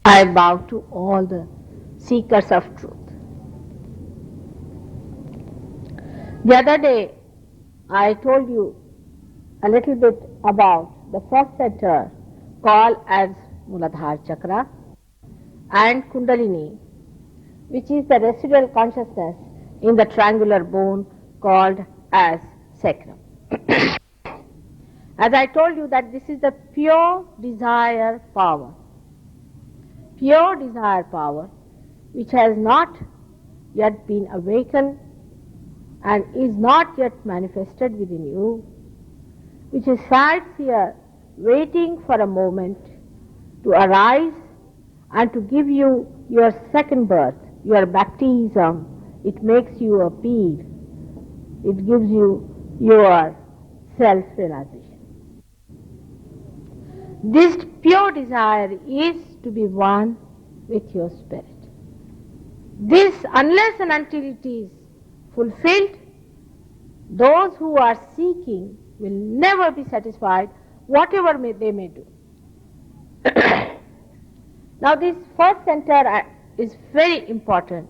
I bow to all the seekers of truth. The other day, I told you a little bit about the first center called as Muladhara Chakra and Kundalini, which is the residual consciousness in the triangular bone called as sacrum. As I told you that this is the pure desire power which has not yet been awakened and is not yet manifested within you, which resides here waiting for a moment to arise and to give you your second birth, your baptism. It makes you appeal. It gives you your self-realization. This pure desire is to be one with your spirit. This, unless and until it is fulfilled, those who are seeking will never be satisfied, whatever they may do. Now this first center is very important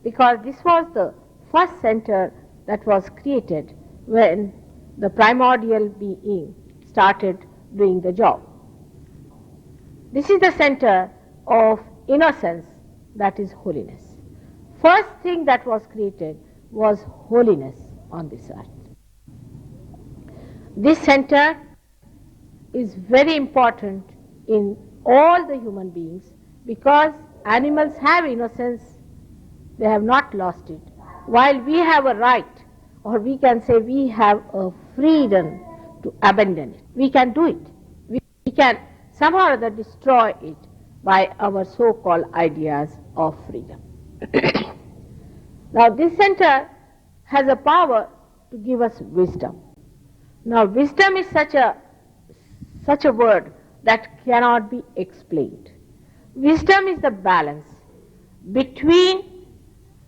because this was the first center that was created when the primordial being started doing the job. This is the center of innocence, that is holiness. First thing that was created was holiness on this earth. This center is very important in all the human beings because animals have innocence, they have not lost it, while we have a right, or we can say we have a freedom to abandon it. We can do it. We can somehow or other destroy it by our so-called ideas of freedom. Now this center has a power to give us wisdom. Now wisdom is such a word that cannot be explained. Wisdom is the balance between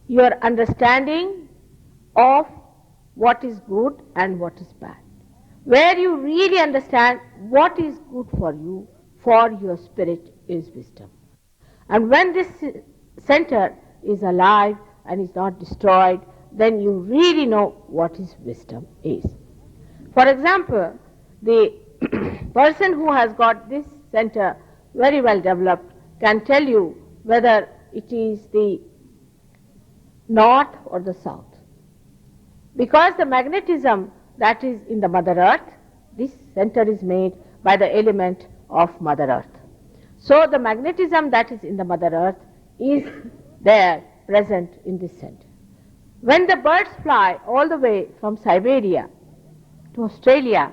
your understanding of what is good and what is bad, where you really understand what is good for you, for your spirit, is wisdom. And when this center is alive and is not destroyed, then you really know what is wisdom is. For example, the person who has got this center very well developed can tell you whether it is the north or the south. Because the magnetism that is in the Mother Earth, this center is made by the element of Mother Earth. So the magnetism that is in the Mother Earth is there present in this center. When the birds fly all the way from Siberia to Australia,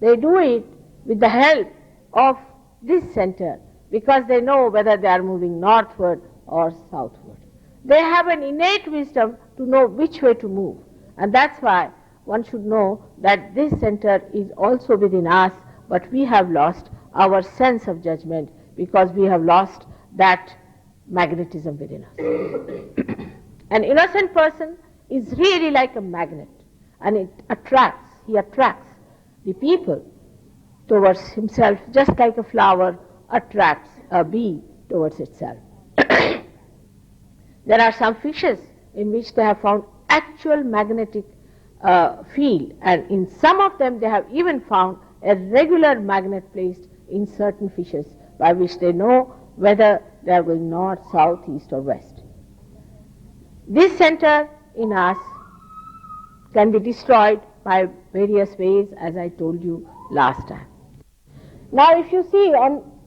they do it with the help of this center because they know whether they are moving northward or southward. They have an innate wisdom to know which way to move, and that's why one should know that this center is also within us, but we have lost our sense of judgment because we have lost that magnetism within us. An innocent person is really like a magnet, and he attracts the people towards himself, just like a flower attracts a bee towards itself. There are some fishes in which they have found actual magnetic field, and in some of them they have even found a regular magnet placed in certain fishes by which they know whether they are going north, south, east or west. This center in us can be destroyed by various ways, as I told you last time. Now if you see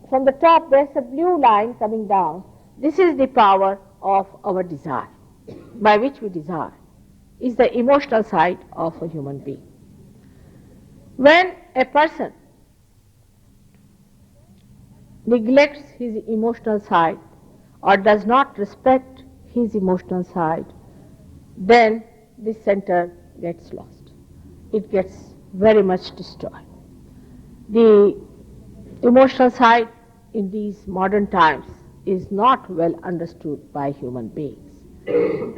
from the top there's a blue line coming down. This is the power of our desire, by which we desire, is the emotional side of a human being. When a person neglects his emotional side or does not respect his emotional side, then this center gets lost. It gets very much destroyed. The emotional side in these modern times is not well understood by human beings.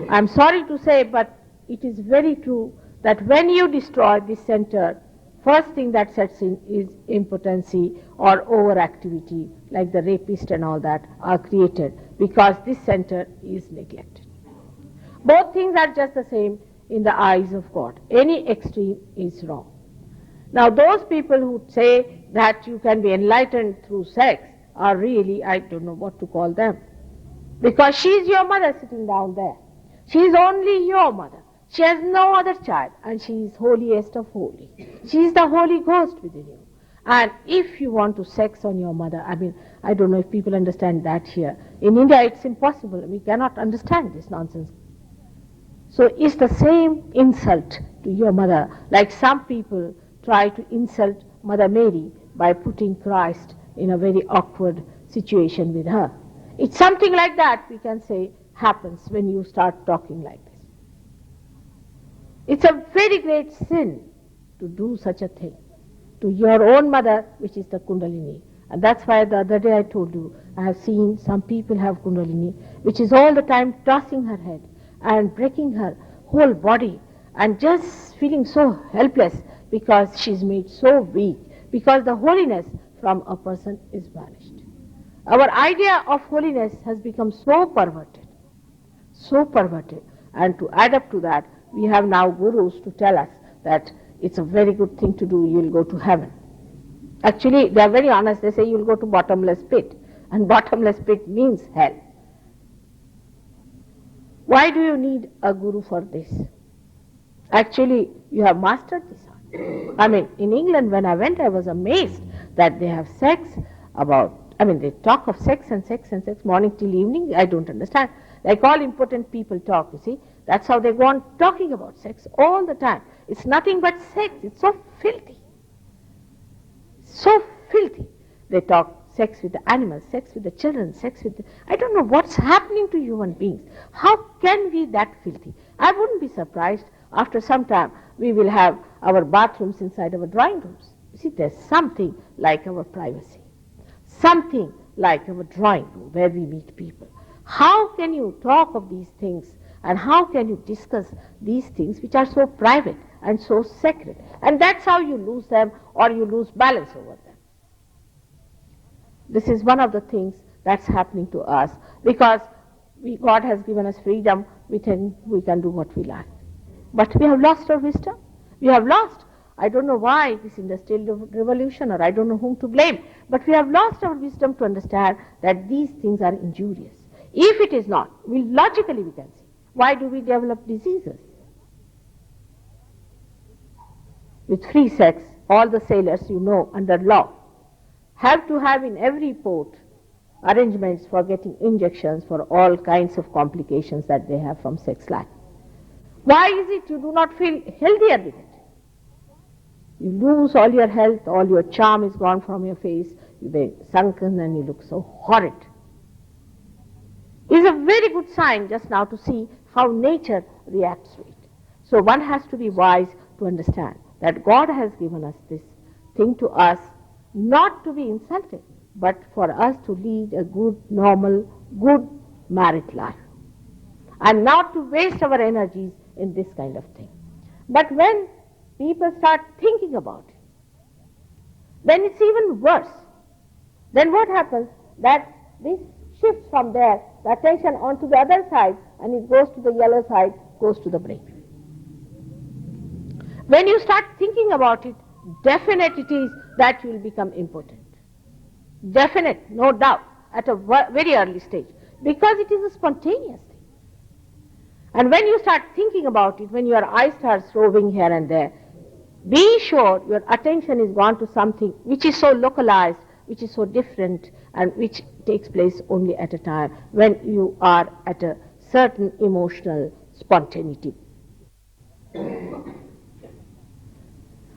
I'm sorry to say, but it is very true that when you destroy this center, first thing that sets in is impotency or overactivity, like the rapist and all that are created because this center is neglected. Both things are just the same in the eyes of God. Any extreme is wrong. Now those people who say that you can be enlightened through sex are really, I don't know what to call them. Because she is your mother sitting down there. She is only your mother. She has no other child, and she is holiest of holy. She is the Holy Ghost within you. And if you want to sex on your mother, I don't know if people understand that here. In India it's impossible. We cannot understand this nonsense. So it's the same insult to your mother, like some people try to insult Mother Mary by putting Christ in a very awkward situation with her. It's something like that, we can say, happens when you start talking like this. It's a very great sin to do such a thing to your own mother, which is the Kundalini. And that's why the other day I told you, I have seen some people have Kundalini, which is all the time tossing her head and breaking her whole body and just feeling so helpless because she's made so weak, because the holiness from a person is vanished. Our idea of holiness has become so perverted, and to add up to that, we have now gurus to tell us that it's a very good thing to do, you'll go to heaven. Actually, they are very honest, they say you'll go to bottomless pit, and bottomless pit means hell. Why do you need a guru for this? Actually, you have mastered this art. In England when I went, I was amazed that they have sex they talk of sex and sex and sex, morning till evening. I don't understand. Like all important people talk, you see. That's how they go on talking about sex all the time. It's nothing but sex. It's so filthy. So filthy. They talk sex with the animals, sex with the children, I don't know what's happening to human beings. How can we that filthy? I wouldn't be surprised after some time we will have our bathrooms inside our drawing rooms. You see, there's something like our privacy. Something like our drawing room where we meet people. How can you talk of these things and how can you discuss these things which are so private and so sacred? And that's how you lose them or you lose balance over them. This is one of the things that's happening to us because God has given us freedom, we think we can do what we like. But we have lost our wisdom. We have lost. I don't know why this industrial revolution, or I don't know whom to blame, but we have lost our wisdom to understand that these things are injurious. If it is not, logically we can see, why do we develop diseases? With free sex, all the sailors, under law, have to have in every port arrangements for getting injections for all kinds of complications that they have from sex life. Why is it you do not feel healthier with it? You lose all your health, all your charm is gone from your face, you're sunken and you look so horrid. It is a very good sign just now to see how nature reacts to it. So one has to be wise to understand that God has given us this thing to us, not to be insulted, but for us to lead a good, normal, good married life. And not to waste our energies in this kind of thing. But when people start thinking about it, then it's even worse. Then what happens? That this shifts from there, the attention onto the other side, and it goes to the yellow side, goes to the brain. When you start thinking about it, definite it is that you will become impotent. Definite, no doubt, at a very early stage, because it is a spontaneous thing. And when you start thinking about it, when your eye starts roving here and there, be sure your attention is gone to something which is so localized, which is so different, and which takes place only at a time when you are at a certain emotional spontaneity.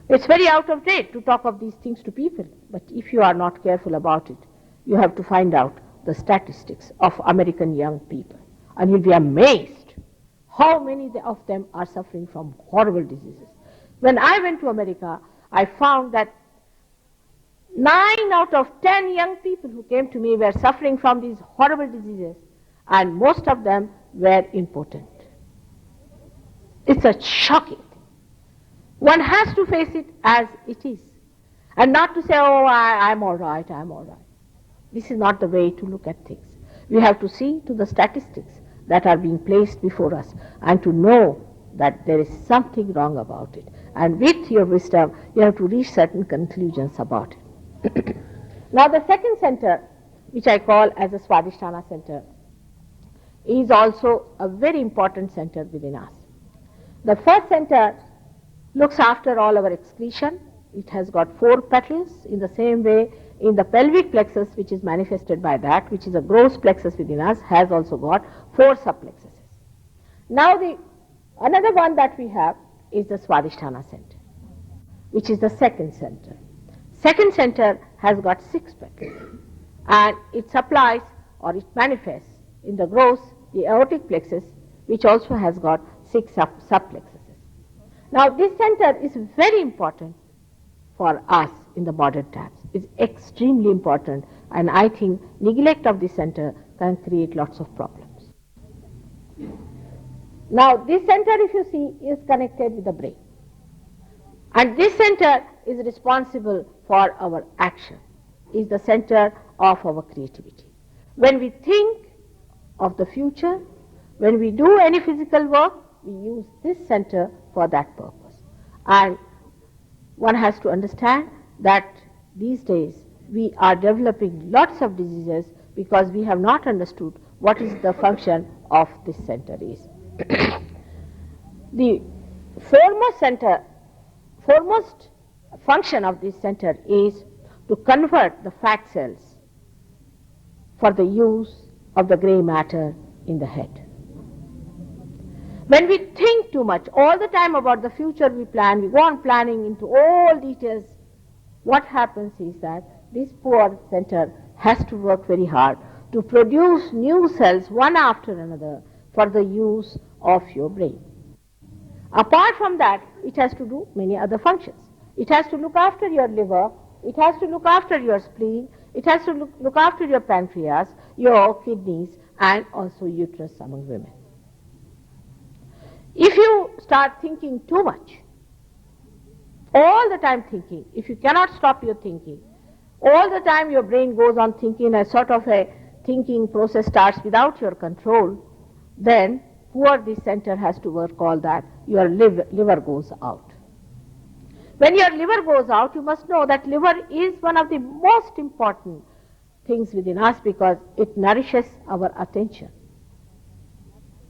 It's very out of date to talk of these things to people, but if you are not careful about it, you have to find out the statistics of American young people, and you'll be amazed how many of them are suffering from horrible diseases. When I went to America, I found that 9 out of 10 young people who came to me were suffering from these horrible diseases, and most of them were impotent. It's a shocking thing. One has to face it as it is, and not to say, oh, I'm all right, I'm all right. This is not the way to look at things. We have to see to the statistics that are being placed before us and to know that there is something wrong about it. And with your wisdom, you have to reach certain conclusions about it. Now the second center, which I call as a Swadhisthana center, is also a very important center within us. The first center looks after all our excretion. It has got 4 petals. In the same way, in the pelvic plexus, which is manifested by that, which is a gross plexus within us, has also got 4 subplexuses. Now another one that we have is the Swadhisthana center, which is the second center. Second center has got 6 petals, and it supplies or it manifests in the gross, the aortic plexus, which also has got 6 subplexuses. Now this center is very important for us in the modern times. It's extremely important, and I think neglect of this center can create lots of problems. Now this center, if you see, is connected with the brain, and this center is responsible for our action, is the center of our creativity. When we think of the future, when we do any physical work, we use this center for that purpose. And one has to understand that these days we are developing lots of diseases because we have not understood what is the function of this center is. The foremost function of this center is to convert the fat cells for the use of the grey matter in the head. When we think too much, all the time about the future we plan, we go on planning into all details, what happens is that this poor center has to work very hard to produce new cells one after another for the use of your brain. Apart from that, it has to do many other functions. It has to look after your liver, it has to look after your spleen, it has to look after your pancreas, your kidneys, and also uterus among women. If you start thinking too much, all the time thinking, if you cannot stop your thinking, all the time your brain goes on thinking, a sort of a thinking process starts without your control, then poor this center has to work all that, your liver goes out. When your liver goes out, you must know that liver is one of the most important things within us because it nourishes our attention.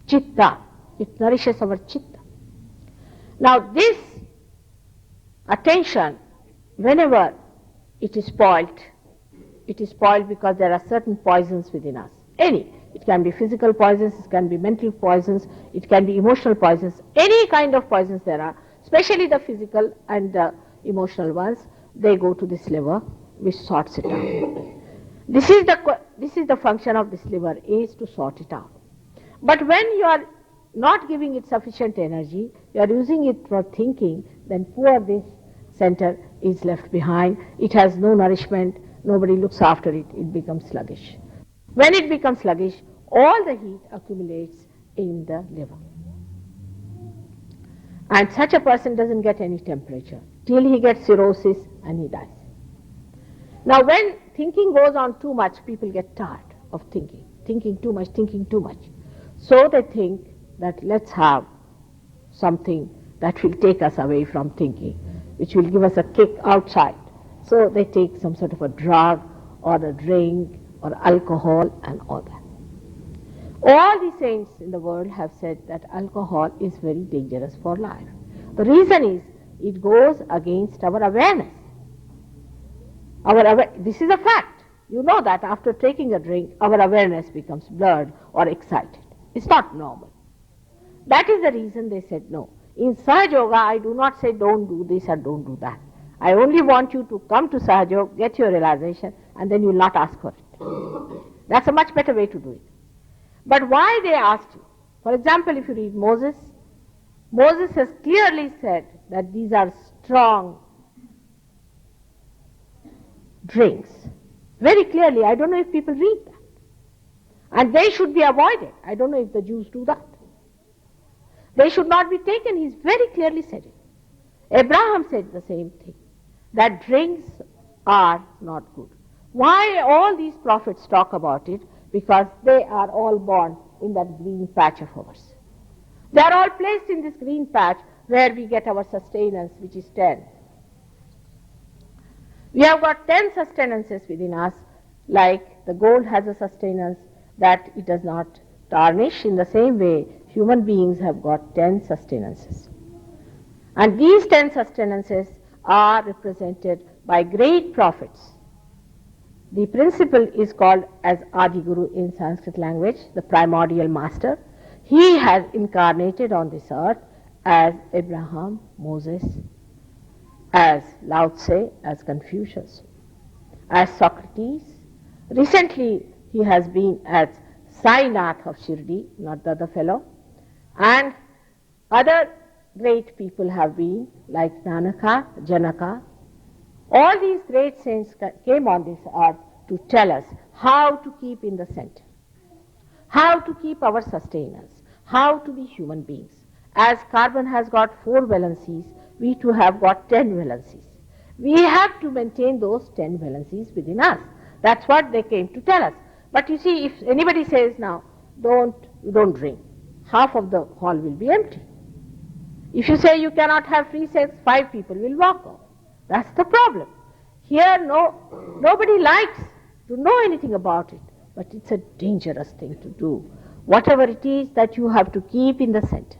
Chitta. It nourishes our chitta. Now this attention, whenever it is spoiled because there are certain poisons within us. It can be physical poisons, it can be mental poisons, it can be emotional poisons, any kind of poisons there are, especially the physical and the emotional ones, they go to this liver which sorts it out. This is the function of this liver, is to sort it out. But when you are not giving it sufficient energy, you are using it for thinking, then poor this center is left behind. It has no nourishment, nobody looks after it, it becomes sluggish. When it becomes sluggish, all the heat accumulates in the liver. And such a person doesn't get any temperature till he gets cirrhosis and he dies. Now when thinking goes on too much, people get tired of thinking too much. So they think that let's have something that will take us away from thinking, which will give us a kick outside. So they take some sort of a drug or a drink or alcohol and all that. All the saints in the world have said that alcohol is very dangerous for life. The reason is it goes against our awareness. This is a fact. You know that after taking a drink, our awareness becomes blurred or excited. It's not normal. That is the reason they said no. In Sahaja Yoga, I do not say don't do this or don't do that. I only want you to come to Sahaja Yoga, get your realization, and then you will not ask for it. That's a much better way to do it. But why they asked you? For example, if you read Moses has clearly said that these are strong drinks. Very clearly, I don't know if people read that. And they should be avoided. I don't know if the Jews do that. They should not be taken. He's very clearly said it. Abraham said the same thing, that drinks are not good. Why all these prophets talk about it? Because they are all born in that green patch of ours. They are all placed in this green patch where we get our sustenance, which is 10. We have got 10 sustenances within us, like the gold has a sustenance that it does not tarnish. In the same way, human beings have got 10 sustenances. And these 10 sustenances are represented by great prophets. The principal is called as Adi Guru in Sanskrit language, the primordial master. He has incarnated on this earth as Abraham, Moses, as Lao Tse, as Confucius, as Socrates. Recently, he has been as Sainath of Shirdi, not the other fellow, and other great people have been like Nanaka, Janaka. All these great saints came on this earth to tell us how to keep in the center, how to keep our sustenance, how to be human beings. As carbon has got 4 valencies, we too have got 10 valencies. We have to maintain those 10 valencies within us. That's what they came to tell us. But you see, if anybody says now, don't drink, half of the hall will be empty. If you say you cannot have free sex, 5 people will walk off. That's the problem. Here nobody likes to know anything about it, but it's a dangerous thing to do. Whatever it is that you have to keep in the center.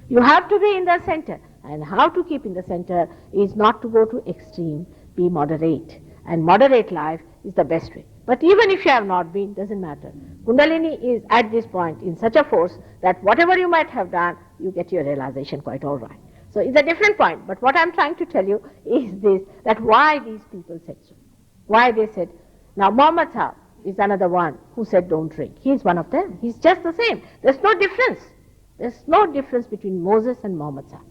You have to be in the center. And how to keep in the center is not to go to extreme, be moderate. And moderate life is the best way. But even if you have not been, doesn't matter. Kundalini is at this point in such a force that whatever you might have done, you get your realization quite all right. So it's a different point. But what I'm trying to tell you is this, that why these people said so. Why they said, now Muhammad Sahib is another one who said don't drink. He's one of them. He's just the same. There's no difference. There's no difference between Moses and Muhammad Sahib.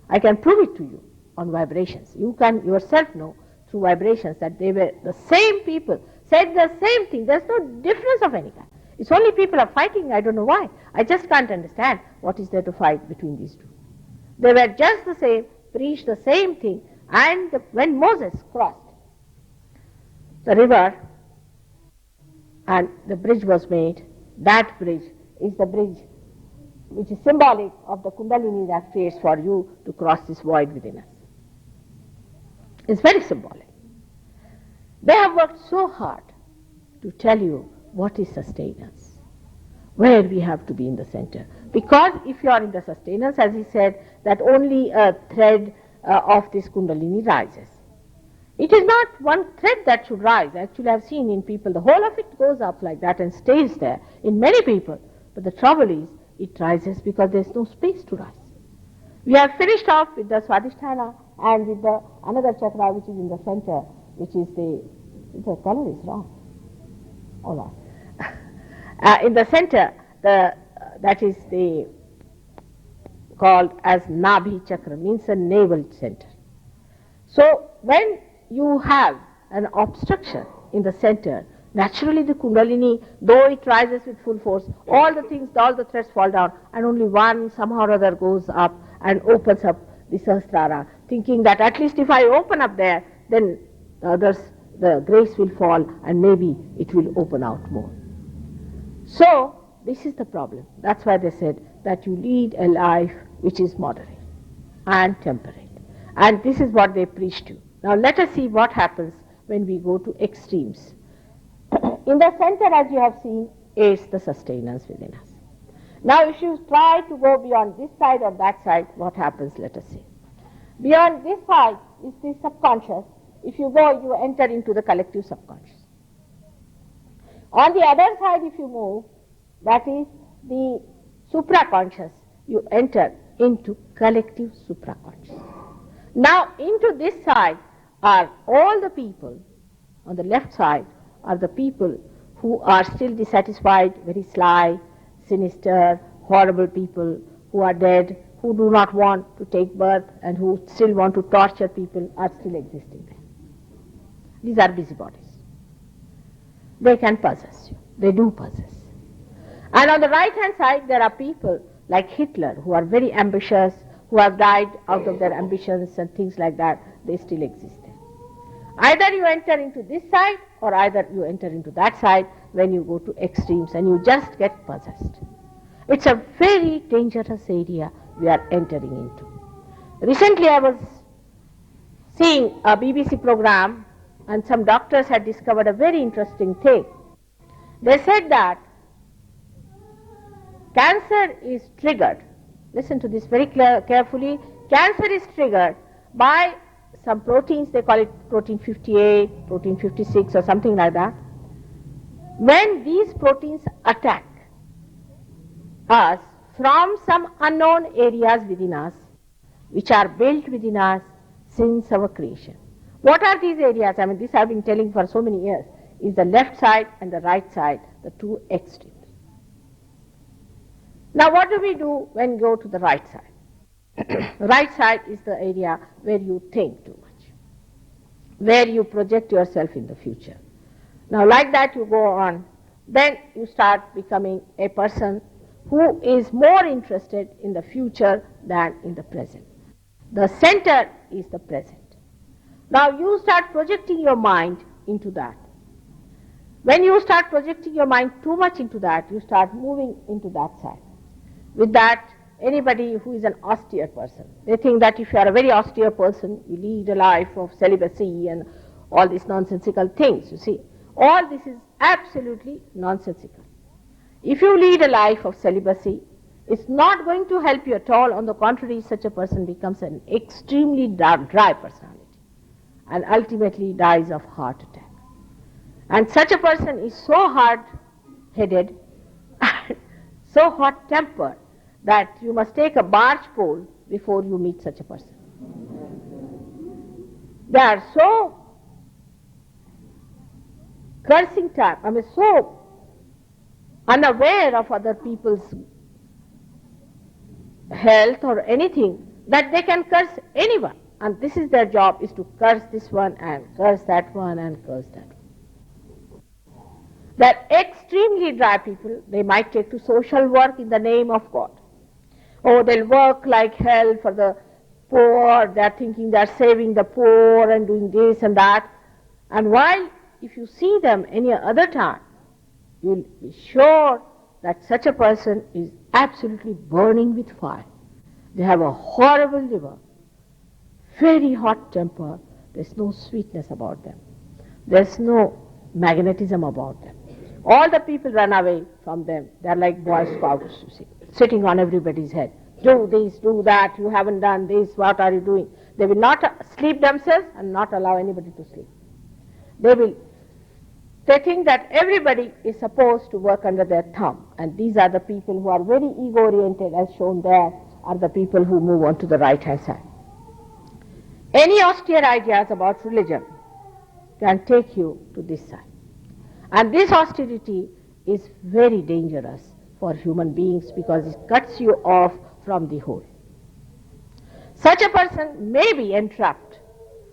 I can prove it to you on vibrations. You can yourself know through vibrations that they were the same people, said the same thing. There's no difference of any kind. It's only people are fighting, I don't know why. I just can't understand what is there to fight between these two. They were just the same, preached the same thing, and when Moses crossed the river and the bridge was made, that bridge is the bridge which is symbolic of the Kundalini that creates for you to cross this void within us. It's very symbolic. They have worked so hard to tell you what is sustenance, where we have to be in the center. Because if you are in the sustenance, as he said, that only a thread of this Kundalini rises. It is not one thread that should rise. Actually, I've seen in people, the whole of it goes up like that and stays there in many people. But the trouble is, it rises because there's no space to rise. We have finished off with the Swadhisthana and with the another chakra which is in the center, which is the color is wrong. All right. In the center, that is called as Nabhi chakra, means a navel center. So when you have an obstruction in the center, naturally the Kundalini, though it rises with full force, all the threads fall down, and only one somehow or other goes up and opens up the Sahasrara, thinking that at least if I open up there, then the grace will fall and maybe it will open out more. So this is the problem. That's why they said that you lead a life which is moderate and temperate. And this is what they preach to. Now let us see what happens when we go to extremes. In the center, as you have seen, is the sustenance within us. Now if you try to go beyond this side or that side, what happens, let us see. Beyond this side is the subconscious. If you go, you enter into the collective subconscious. On the other side, if you move, that is the supraconscious, you enter into collective supraconscious. Now into this side are all the people, on the left side are the people who are still dissatisfied, very sly, sinister, horrible people who are dead, who do not want to take birth and who still want to torture people are still existing there. These are busybodies. They can possess you. They do possess. And on the right hand side there are people like Hitler who are very ambitious, who have died out of their ambitions and things like that, they still exist there. Either you enter into this side or either you enter into that side when you go to extremes and you just get possessed. It's a very dangerous area we are entering into. Recently I was seeing a BBC program and some doctors had discovered a very interesting thing. They said that cancer is triggered, listen to this very carefully, cancer is triggered by some proteins, they call it protein 58, protein 56 or something like that. When these proteins attack us from some unknown areas within us, which are built within us since our creation. What are these areas? I mean, this I have been telling for so many years, is the left side and the right side, the two extremes. Now what do we do when we go to the right side? Right side is the area where you think too much, where you project yourself in the future. Now like that you go on, then you start becoming a person who is more interested in the future than in the present. The center is the present. Now you start projecting your mind into that. When you start projecting your mind too much into that, you start moving into that side. With that, anybody who is an austere person, they think that if you are a very austere person, you lead a life of celibacy and all these nonsensical things, you see. All this is absolutely nonsensical. If you lead a life of celibacy, it's not going to help you at all. On the contrary, such a person becomes an extremely dry personality and ultimately dies of heart attack. And such a person is so hard-headed, so hot-tempered, that you must take a barge pole before you meet such a person. They are so cursing type, I mean so unaware of other people's health or anything, that they can curse anyone. And this is their job, is to curse this one and curse that one and curse that one. They're extremely dry people. They might take to social work in the name of God. Oh, they'll work like hell for the poor. They're thinking they're saving the poor and doing this and that. And while if you see them any other time, you'll be sure that such a person is absolutely burning with fire. They have a horrible liver, very hot temper. There's no sweetness about them. There's no magnetism about them. All the people run away from them. They're like Boy Scouts, you see, sitting on everybody's head. Do this, do that, you haven't done this, what are you doing? They will not sleep themselves and not allow anybody to sleep. They think that everybody is supposed to work under their thumb, and these are the people who are very ego-oriented, as shown there, are the people who move on to the right-hand side. Any austere ideas about religion can take you to this side. And this austerity is very dangerous for human beings because it cuts you off from the whole. Such a person may be entrapped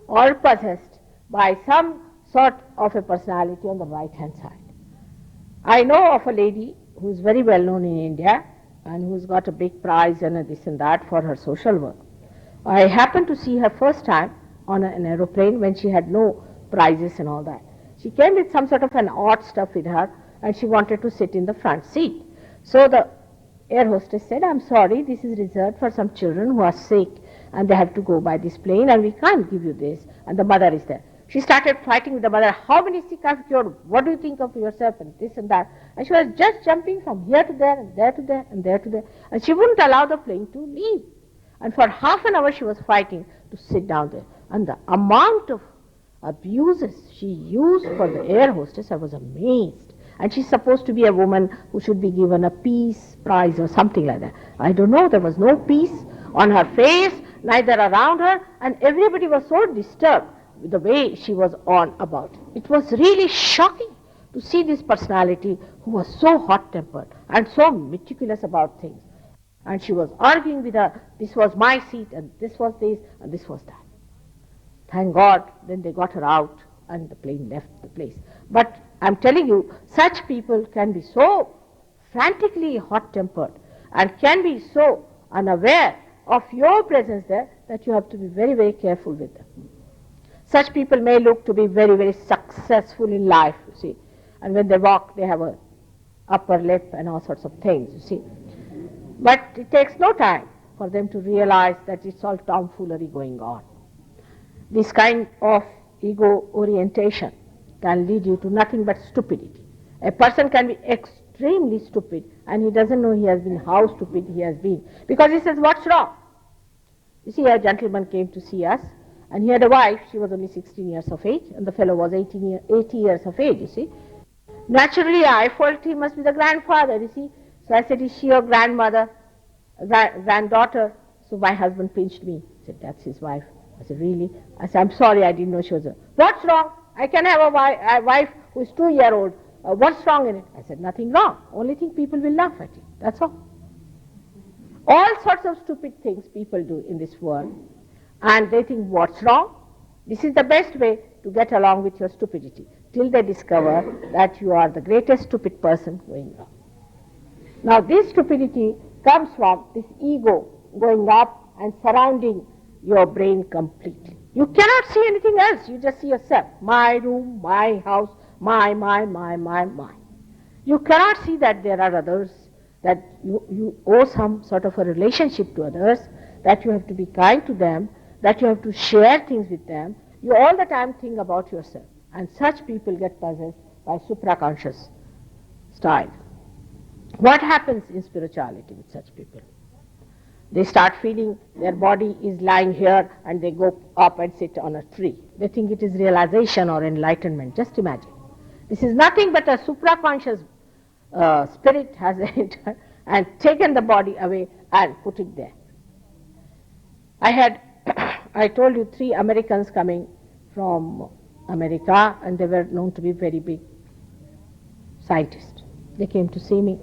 or possessed by some sort of a personality on the right-hand side. I know of a lady who is very well known in India and who's got a big prize and this and that for her social work. I happened to see her first time on an aeroplane when she had no prizes and all that. She came with some sort of an odd stuff with her and she wanted to sit in the front seat. So the air hostess said, I'm sorry, this is reserved for some children who are sick and they have to go by this plane and we can't give you this. And the mother is there. She started fighting with the mother. How many sick have you cured? What do you think of yourself? And this and that. And she was just jumping from here to there and there to there and there to there. And she wouldn't allow the plane to leave. And for half an hour she was fighting to sit down there. And the amount of abuses she used for the air hostess, I was amazed. And she's supposed to be a woman who should be given a peace prize or something like that. I don't know, there was no peace on her face, neither around her, and everybody was so disturbed with the way she was on about it. It was really shocking to see this personality who was so hot-tempered and so meticulous about things. And she was arguing with her, this was my seat, and this was this, and this was that. Thank God, then they got her out, and the plane left the place. But I'm telling you, such people can be so frantically hot-tempered, and can be so unaware of your presence there that you have to be very, very careful with them. Such people may look to be very, very successful in life, you see, and when they walk they have a upper lip and all sorts of things, you see. But it takes no time for them to realize that it's all tomfoolery going on. This kind of ego orientation can lead you to nothing but stupidity. A person can be extremely stupid and he doesn't know he has been, how stupid he has been, because he says, what's wrong? You see, a gentleman came to see us and he had a wife. She was only 16 years of age and the fellow was 80 years of age, you see. Naturally, I felt he must be the grandfather, you see. So I said, is she your grandmother, granddaughter? So my husband pinched me. He said, that's his wife. I said, really? I said, I'm sorry, I didn't know she was a... What's wrong? I can have a wife who is 2-year-old. What's wrong in it? I said, nothing wrong. Only thing people will laugh at you. That's all. All sorts of stupid things people do in this world. And they think, what's wrong? This is the best way to get along with your stupidity, till they discover that you are the greatest stupid person going on. Now this stupidity comes from this ego going up and surrounding your brain completely. You cannot see anything else, you just see yourself. My room, my house, my. You cannot see that there are others, that you owe some sort of a relationship to others, that you have to be kind to them, that you have to share things with them. You all the time think about yourself. And such people get possessed by supraconscious style. What happens in spirituality with such people? They start feeling their body is lying here and they go up and sit on a tree. They think it is realization or enlightenment. Just imagine. This is nothing but a supraconscious spirit has entered and taken the body away and put it there. I told you 3 Americans coming from America, and they were known to be very big scientists. They came to see me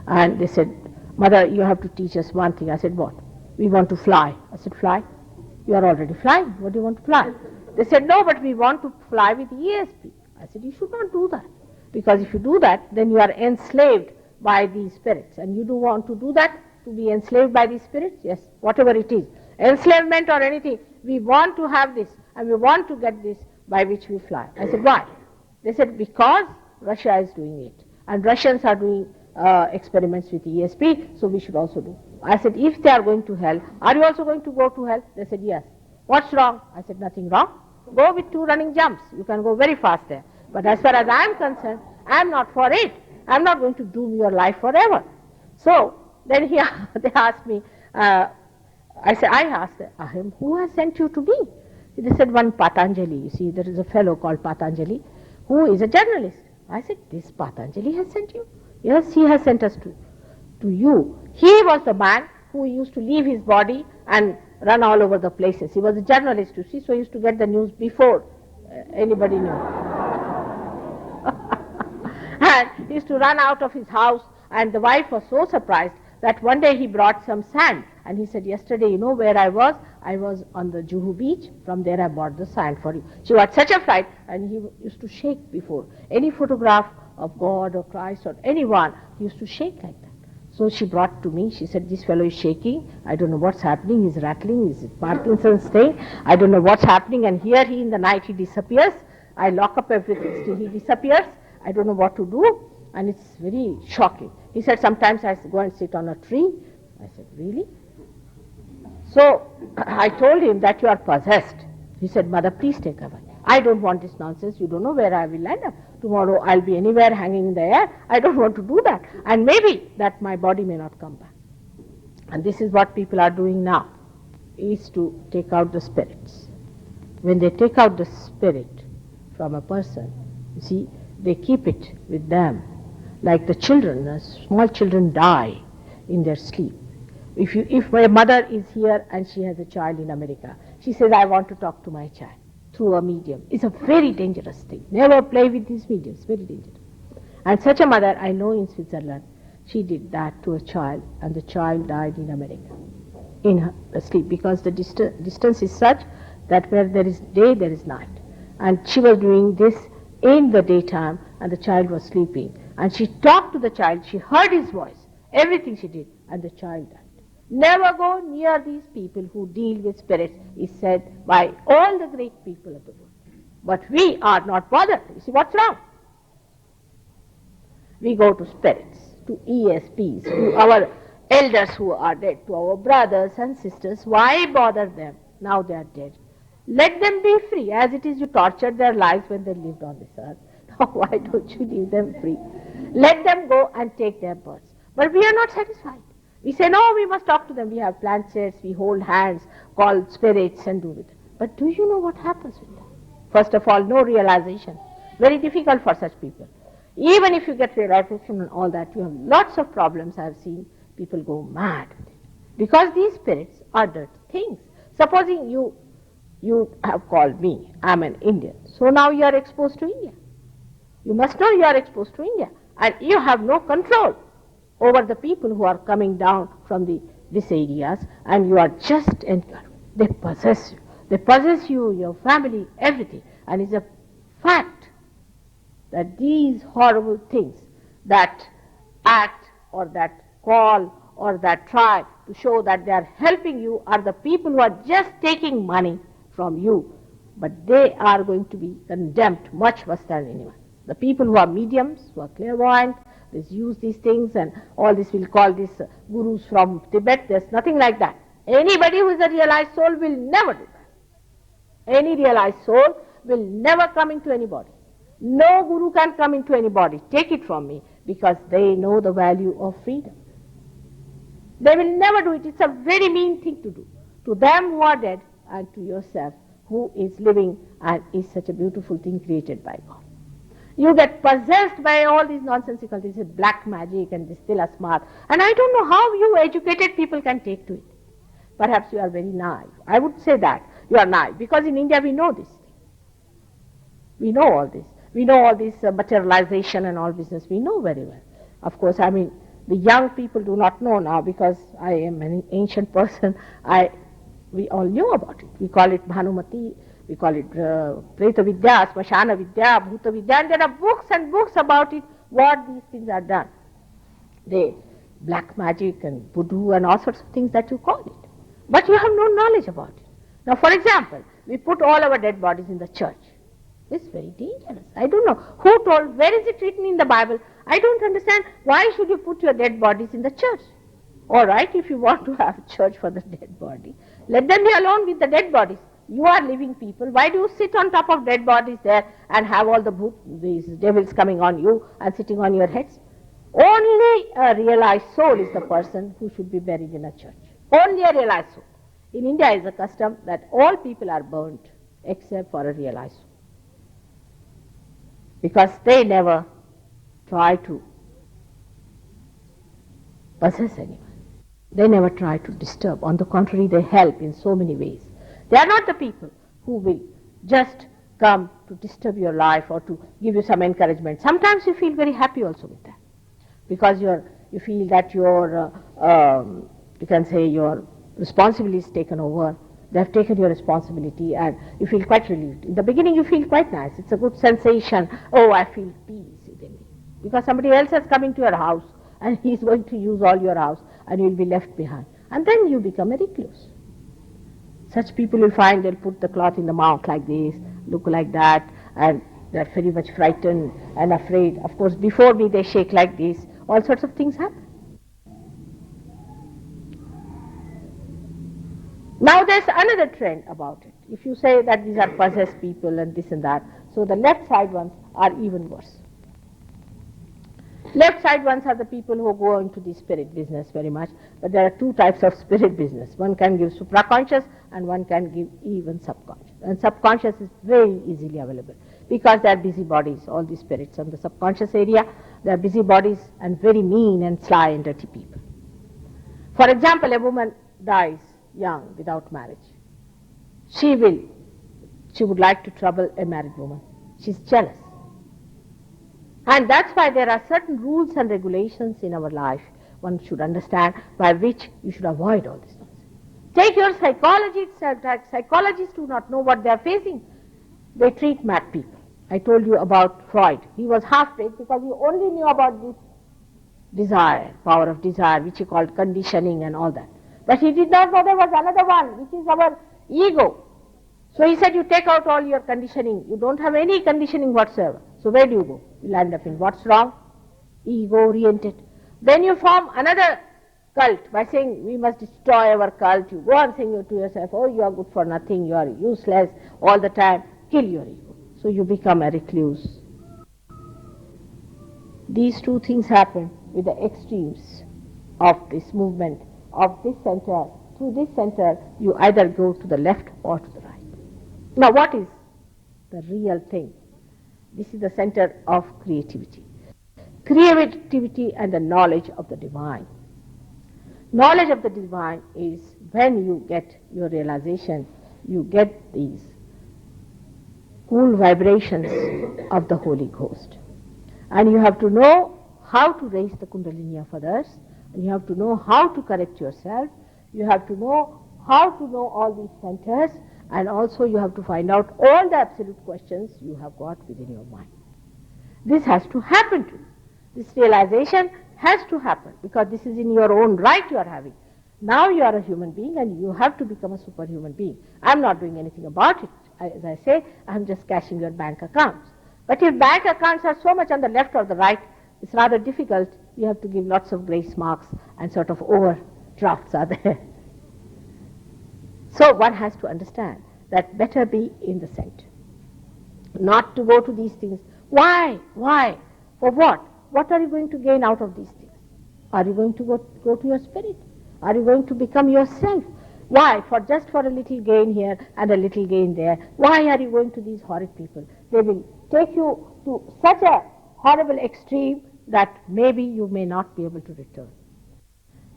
and they said, Mother, you have to teach us one thing. I said, what? We want to fly. I said, fly? You are already flying. What do you want to fly? They said, no, but we want to fly with ESP. I said, you should not do that. Because if you do that, then you are enslaved by these spirits. And you do want to do that, to be enslaved by these spirits? Yes, whatever it is. Enslavement or anything. We want to have this and we want to get this by which we fly. I said, why? They said, because Russia is doing it. And Russians are doing experiments with ESP, so we should also do. I said, if they are going to hell, are you also going to go to hell? They said, yes. What's wrong? I said, nothing wrong. Go with 2 running jumps. You can go very fast there. But as far as I am concerned, I am not for it. I am not going to doom your life forever. So then they asked me, I asked him, who has sent you to me? They said, one Patanjali. You see, there is a fellow called Patanjali who is a journalist. I said, this Patanjali has sent you? Yes, he has sent us to you. He was the man who used to leave his body and run all over the places. He was a journalist, you see, so he used to get the news before anybody knew. And he used to run out of his house, and the wife was so surprised that one day he brought some sand. And he said, yesterday, you know where I was? I was on the Juhu beach. From there I brought the sand for you. She got such a fright, and he used to shake before. Any photograph of God or Christ or anyone, he used to shake like that. So she brought to me, she said, this fellow is shaking. I don't know what's happening. He's rattling. Is it Parkinson's thing? I don't know what's happening. And here in the night he disappears. I lock up everything, still he disappears. I don't know what to do. And it's very shocking. He said, sometimes I go and sit on a tree. I said, really? So I told him that you are possessed. He said, Mother, please take away. I don't want this nonsense. You don't know where I will land up. Tomorrow I'll be anywhere hanging in the air. I don't want to do that. And maybe that my body may not come back. And this is what people are doing now, is to take out the spirits. When they take out the spirit from a person, you see, they keep it with them. Like the children, small children die in their sleep. If my mother is here and she has a child in America, she says, I want to talk to my child through a medium. It's a very dangerous thing. Never play with these mediums, very dangerous. And such a mother I know in Switzerland, she did that to a child, and the child died in America, in her sleep, because the distance is such that where there is day, there is night. And she was doing this in the daytime, and the child was sleeping. And she talked to the child, she heard his voice, everything she did, and the child died. Never go near these people who deal with spirits, is said by all the great people of the world. But we are not bothered. You see what's wrong? We go to spirits, to ESPs, to our elders who are dead, to our brothers and sisters. Why bother them? Now they are dead. Let them be free, as it is you tortured their lives when they lived on this earth. Now why don't you leave them free? Let them go and take their births. But we are not satisfied. We say, no, we must talk to them. We have planchets, we hold hands, call spirits and do it. But do you know what happens with them? First of all, no realization. Very difficult for such people. Even if you get realization and all that, you have lots of problems. I have seen people go mad with it. Because these spirits are dirty things. Supposing you have called me, I am an Indian. So now you are exposed to India. You must know you are exposed to India. And you have no control over the people who are coming down from these areas, and you are just encouraged. They possess you. They possess you, your family, everything. And it's a fact that these horrible things that act or that call or that try to show that they are helping you are the people who are just taking money from you. But they are going to be condemned much worse than anyone. The people who are mediums, who are clairvoyant, they use these things, and all this, we'll call this gurus from Tibet. There's nothing like that. Anybody who is a realized soul will never do that. Any realized soul will never come into anybody. No guru can come into anybody. Take it from me, because they know the value of freedom. They will never do it. It's a very mean thing to do. To them who are dead and to yourself who is living and is such a beautiful thing created by God. You get possessed by all these nonsensical things, black magic and this still smart. And I don't know how you educated people can take to it. Perhaps you are very naive. I would say that you are naive, because in India we know this thing. We know all this. We know all this materialization and all business. We know very well. Of course, I mean, the young people do not know now, because I am an ancient person. We all knew about it. We call it Bhanumati. We call it Preta Vidya, Smashana Vidya, Bhuta Vidya, and there are books and books about it, what these things are done. They, black magic and voodoo and all sorts of things that you call it. But you have no knowledge about it. Now, for example, we put all our dead bodies in the church. It's very dangerous. I don't know who told, where is it written in the Bible? I don't understand. Why should you put your dead bodies in the church? All right, if you want to have a church for the dead body, let them be alone with the dead bodies. You are living people. Why do you sit on top of dead bodies there and have all these devils coming on you and sitting on your heads? Only a realized soul is the person who should be buried in a church. Only a realized soul. In India is a custom that all people are burnt except for a realized soul. Because they never try to possess anyone. They never try to disturb. On the contrary, they help in so many ways. They are not the people who will just come to disturb your life or to give you some encouragement. Sometimes you feel very happy also with that, because you feel that your, you can say, your responsibility is taken over. They have taken your responsibility and you feel quite relieved. In the beginning you feel quite nice. It's a good sensation. Oh, I feel peace within me. Because somebody else has come into your house and he's going to use all your house and you'll be left behind. And then you become a recluse. Such people will find they'll put the cloth in the mouth like this, look like that, and they're very much frightened and afraid. Of course, before me they shake like this. All sorts of things happen. Now there's another trend about it. If you say that these are possessed people and this and that, so the left side ones are even worse. Left side ones are the people who go into the spirit business very much, but there are two types of spirit business. One can give supraconscious and one can give even subconscious. And subconscious is very easily available because they are busy bodies, all the spirits on the subconscious area, they are busy bodies and very mean and sly and dirty people. For example, a woman dies young without marriage. She would like to trouble a married woman. She's jealous. And that's why there are certain rules and regulations in our life one should understand by which you should avoid all this nonsense. Take your psychology itself. Psychologists do not know what they are facing. They treat mad people. I told you about Freud. He was half-baked because he only knew about this desire, power of desire, which he called conditioning and all that. But he did not know there was another one, which is our ego. So he said, you take out all your conditioning. You don't have any conditioning whatsoever. So where do you go? You land up in what's wrong? Ego-oriented. Then you form another cult by saying, we must destroy our cult. You go on saying to yourself, oh, you are good for nothing, you are useless all the time. Kill your ego. So you become a recluse. These two things happen with the extremes of this movement, of this center. Through this center, you either go to the left or to the right. Now what is the real thing? This is the center of creativity. Creativity and the knowledge of the divine. Knowledge of the divine is when you get your realization, you get these cool vibrations of the Holy Ghost. And you have to know how to raise the Kundalini of others, and you have to know how to correct yourself, you have to know how to know all these centers, and also you have to find out all the absolute questions you have got within your mind. This has to happen to you. This realization has to happen, because this is in your own right you are having. Now you are a human being and you have to become a superhuman being. I am not doing anything about it. As I say, I am just cashing your bank accounts. But if bank accounts are so much on the left or the right, it's rather difficult. You have to give lots of grace marks and sort of overdrafts are there. So one has to understand that better be in the center. Not to go to these things. Why? Why? For what? What are you going to gain out of these things? Are you going to go to your spirit? Are you going to become yourself? Why? Just for a little gain here and a little gain there. Why are you going to these horrid people? They will take you to such a horrible extreme that maybe you may not be able to return.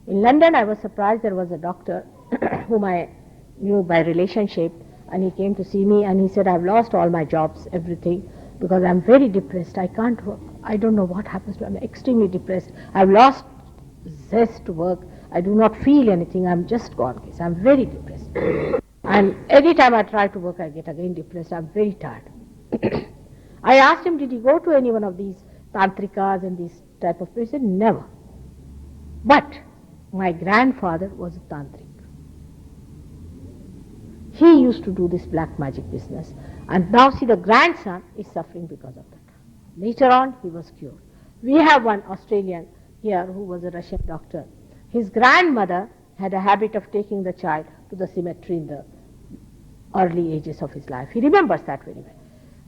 In London, I was surprised. There was a doctor whom I knew by relationship, and he came to see me and he said, I've lost all my jobs, everything, because I'm very depressed. I can't work. I don't know what happens to me. I'm extremely depressed. I've lost zest to work. I do not feel anything. I'm just gone. I'm very depressed. And every time I try to work, I get again depressed. I'm very tired. I asked him, did he go to any one of these tantrikas and these type of places? He said, never. But my grandfather was a tantric. He used to do this black magic business. And now see, the grandson is suffering because of that. Later on, he was cured. We have one Australian here who was a Russian doctor. His grandmother had a habit of taking the child to the cemetery in the early ages of his life. He remembers that very well.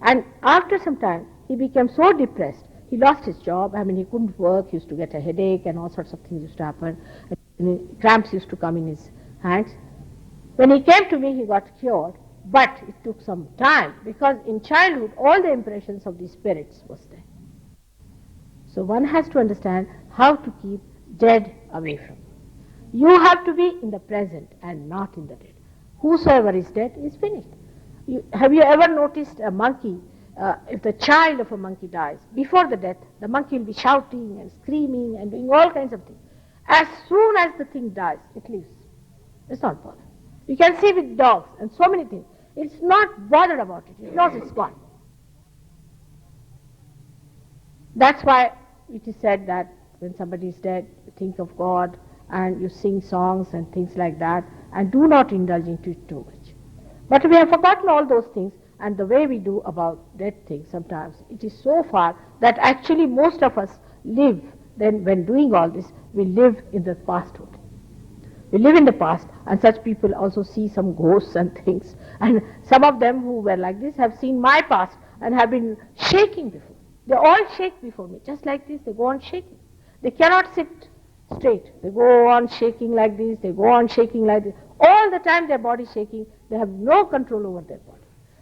And after some time, he became so depressed. He lost his job. He couldn't work. He used to get a headache and all sorts of things used to happen. And cramps used to come in his hands. When he came to me, he got cured. But it took some time, because in childhood, all the impressions of these spirits was there. So one has to understand how to keep dead away from you. You have to be in the present and not in the dead. Whosoever is dead is finished. Have you ever noticed a monkey, if the child of a monkey dies, before the death, the monkey will be shouting and screaming and doing all kinds of things. As soon as the thing dies, it leaves. It's not bothered. You can see with dogs and so many things. It's not bothered about it. It knows it's gone. That's why it is said that when somebody is dead, you think of God and you sing songs and things like that, and do not indulge into it too much. But we have forgotten all those things, and the way we do about dead things sometimes, it is so far that actually most of us live, then when doing all this, we live in the pasthood. We live in the past, and such people also see some ghosts and things. And some of them who were like this have seen my past and have been shaking before. They all shake before me, just like this, they go on shaking. They cannot sit straight. They go on shaking like this, they go on shaking like this. All the time their body is shaking, they have no control over their body.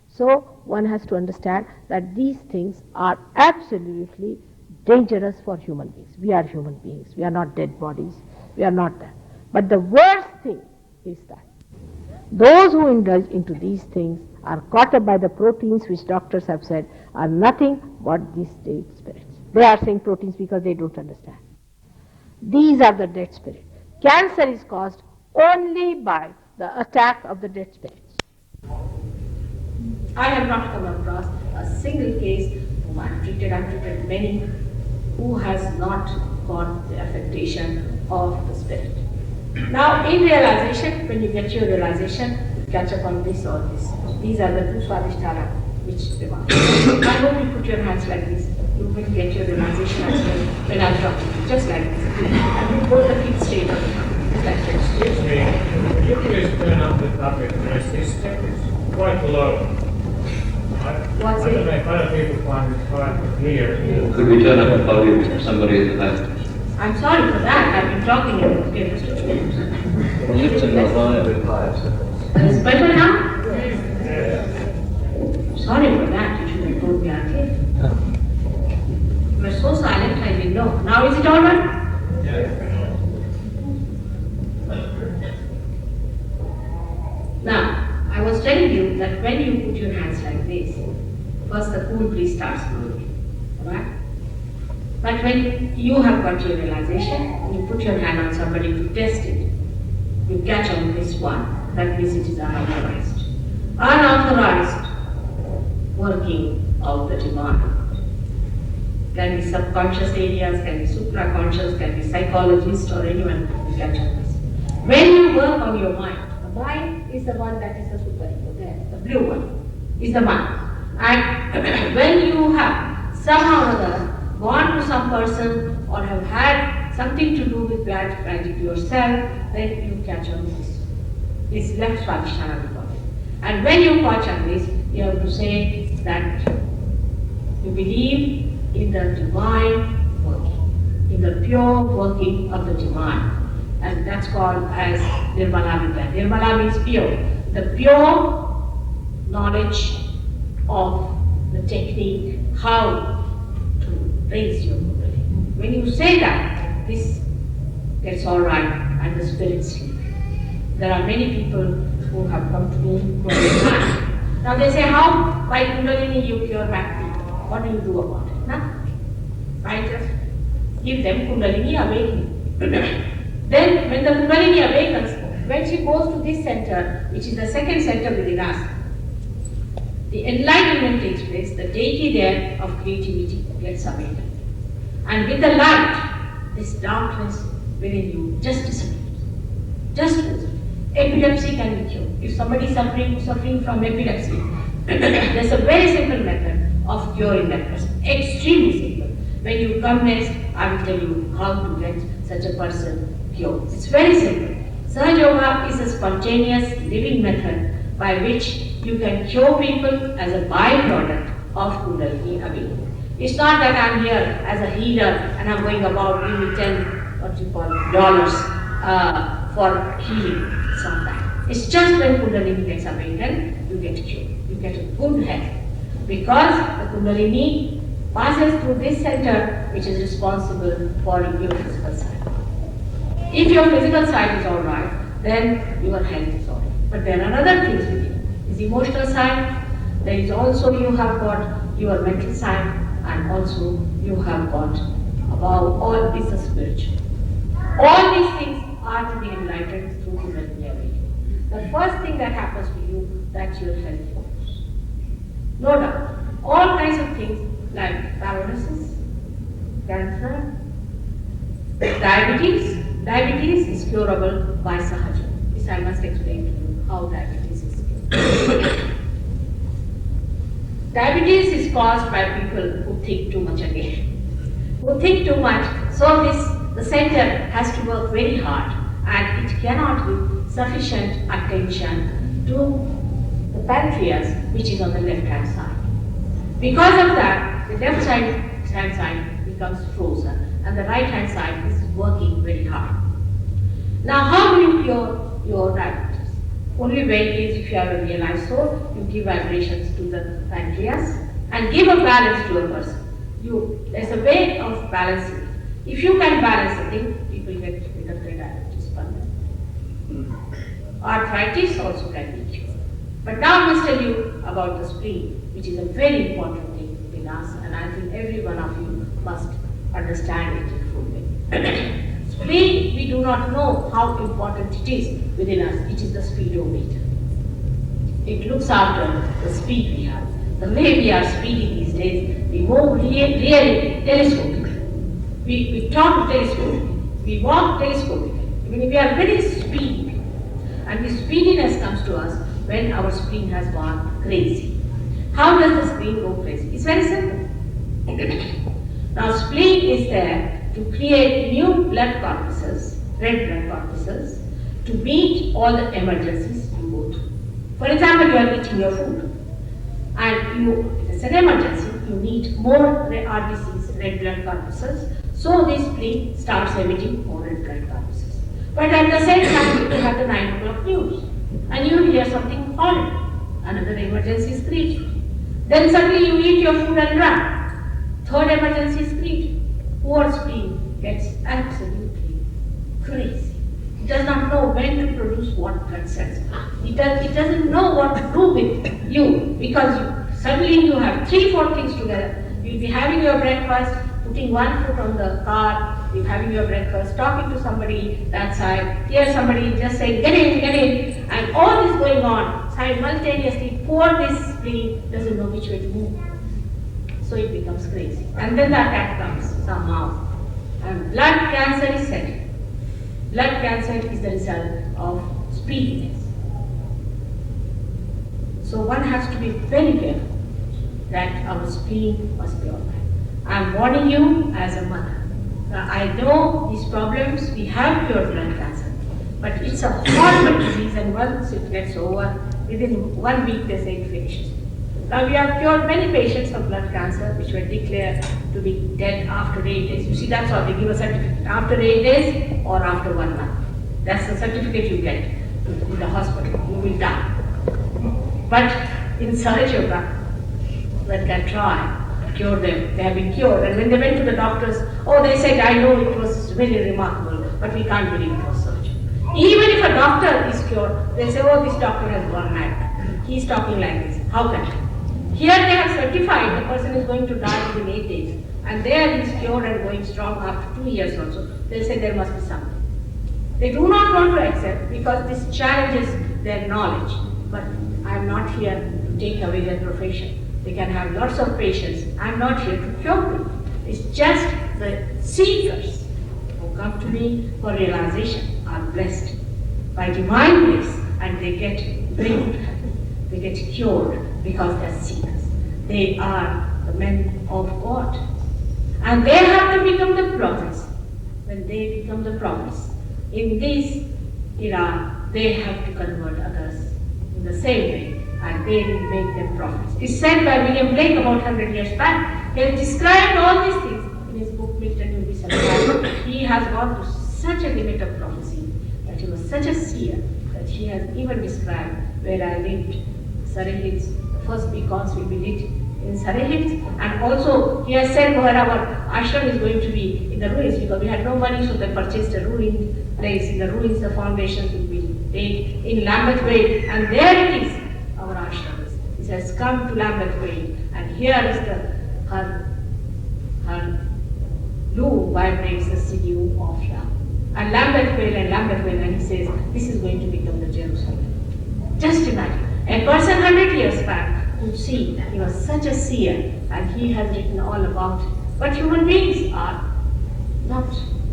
So one has to understand that these things are absolutely dangerous for human beings. We are human beings, we are not dead bodies, we are not that. But the worst thing is that those who indulge into these things are caught up by the proteins, which doctors have said are nothing but these dead spirits. They are saying proteins because they don't understand. These are the dead spirits. Cancer is caused only by the attack of the dead spirits. I have not come across a single case whom I have treated. I have treated many who has not got the affectation of the spirit. Now in realization, when you get your realization, you catch up on this or this. These are the two swadhisthana which demand. I hope you put your hands like this. You will get your realization as well when I'm talking. Just like this. And you hold the feet straight up. Just like this. Excuse me, could you please turn up the topic? This is quite low. I don't know if other people find it hard to hear. Could we turn up the volume for somebody at the back? I'm sorry for that. I've been talking in the Lift them up higher. It's better now? Sorry for that. You should have told me earlier. You were so silent, I didn't know. Now is it all right? Now, I was telling you that when you put your hands like this, first the cool breeze starts blowing, alright? But when you have got your realization, you put your hand on somebody to test it, you catch on this one, that means it is unauthorized. Unauthorized working of the divine. Can be subconscious areas, can be supraconscious, can be psychologist or anyone who catch on this. When you work on your mind, the mind is the one that is the super-ego there, the blue one is the mind. And when you have somehow or other gone to some person or have had something to do with bad magic yourself, then you catch on this. It's left swadhisthana we call it. And when you catch on this, you have to say that you believe in the divine working, in the pure working of the divine. And that's called as Nirmala Vidya. Nirmala means pure. The pure knowledge of the technique, how to raise your kundalini. When you say that, this gets all right and the spirit sleep. There are many people who have come to me who are blind. Now they say, how by kundalini you cure back pain? What do you do about it? Nothing. I just give them kundalini awakening. Then when the kundalini awakens, when she goes to this center, which is the second center within us, the enlightenment takes place, the deity there of creativity gets awakened. And with the light, this darkness within you just disappears. Just disappears. Epilepsy can be cured. If somebody is suffering from epilepsy, there's a very simple method of curing that person. Extremely simple. When you come next, I will tell you how to get such a person cured. It's very simple. Sahaja Yoga is a spontaneous living method by which you can cure people as a byproduct of Kundalini awakening. It's not that I'm here as a healer and I'm going about give me $10 for healing. It's not that. It's just when Kundalini gets awakened, you get cured. You get a good health. Because the Kundalini passes through this center which is responsible for your physical side. If your physical side is alright, then your health is alright. But there are other things with you. There's emotional side, there is also you have got your mental side, and also you have got above all is the spiritual. All these things are to be enlightened through Kundalini awakening. The first thing that happens to you, that your health improves. No doubt. All kinds of things like paralysis, cancer, diabetes. Diabetes is curable by Sahaja. This I must explain to you how diabetes is cured. Diabetes is caused by people who think too much again. Who think too much, so the center has to work very hard and it cannot give sufficient attention to the pancreas which is on the left hand side. Because of that, the left hand side becomes frozen and the right hand side is working very hard. Now how do you cure your diabetes? Only way is if you have a realized soul, you give vibrations to the pancreas and give a balance to a person. There's a way of balancing it. If you can balance the thing, people get rid of their diabetes. Arthritis also can be cured. But now I must tell you about the spleen, which is a very important thing in us, and I think every one of you must understand it in full way. Spleen, we do not know how important it is within us. It is the speedometer. It looks after the speed we have. The way we are speeding these days, we move really telescopically. We talk telescopically. We walk telescopically. I mean, we are very speedy, and the speediness comes to us when our spleen has gone crazy. How does the spleen go crazy? It's very simple. Now, spleen is there to create new blood corpuscles, red blood corpuscles, to meet all the emergencies you go through. For example, you are eating your food, and it's an emergency, you need more RBCs, red blood corpuscles, so this spleen starts emitting more red blood corpuscles. But at the same time, you have the 9 o'clock news, and you hear something horrid, another emergency is created. Then suddenly you eat your food and run, third emergency is created. Poor spleen gets absolutely crazy. It does not know when to produce what blood cells. It doesn't know what to do with you, because suddenly you have 3-4 things together. You'll be having your breakfast, putting one foot on the car, you're having your breakfast, talking to somebody that side, hear somebody just saying, get in, and all this going on simultaneously. Poor this spleen doesn't know which way to move. So it becomes crazy. And then the attack comes somehow. And blood cancer is set. Blood cancer is the result of speediness. So one has to be very careful that our spleen must be alright. I am warning you as a mother. Now, I know these problems, we have cured blood cancer, but it's a horrible disease, and once it gets over, within 1 week they say it finishes. Now, we have cured many patients of blood cancer which were declared to be dead after 8 days. You see, that's how they give a certificate, after 8 days or after 1 month. That's the certificate you get in the hospital, you will die. But in Sahaja Yoga, one can try to cure them. They have been cured, and when they went to the doctors, oh, they said, I know it was very remarkable, but we can't believe it was surgery. Even if a doctor is cured, they say, oh, this doctor has gone mad. He's talking like this. How can I? Here they have certified the person is going to die within 8 days, and there he is cured and going strong after 2 years also. They say there must be something. They do not want to accept because this challenges their knowledge. But I am not here to take away their profession. They can have lots of patients. I am not here to cure them. It's just the seekers who come to me for realization are blessed by divine grace, and they get bring to heaven. They get cured because they are seekers. They are the men of God. And they have to become the prophets. When they become the prophets, in this era, they have to convert others in the same way, and they will make them prophets. It's said by William Blake about 100 years back. He has described all these things in his book, Milton Will Be Survived. He has gone to such a limit of prophecy that he was such a seer that he has even described where I lived, Surrey Hills. The first beacons will be lit in Surrey Hills, and also he has said where our ashram is going to be in the ruins, because we had no money, so they purchased a ruined place. In the ruins, the foundations will be laid in Lambeth Vale, and there it is, our ashram is. It has come to Lambeth Vale, and here is her loom vibrates the sinew of love. And Lambeth Vale, and he says, this is going to become the Jerusalem. Just imagine, a person 100 years back could see, he was such a seer, and he has written all about it. But human beings are not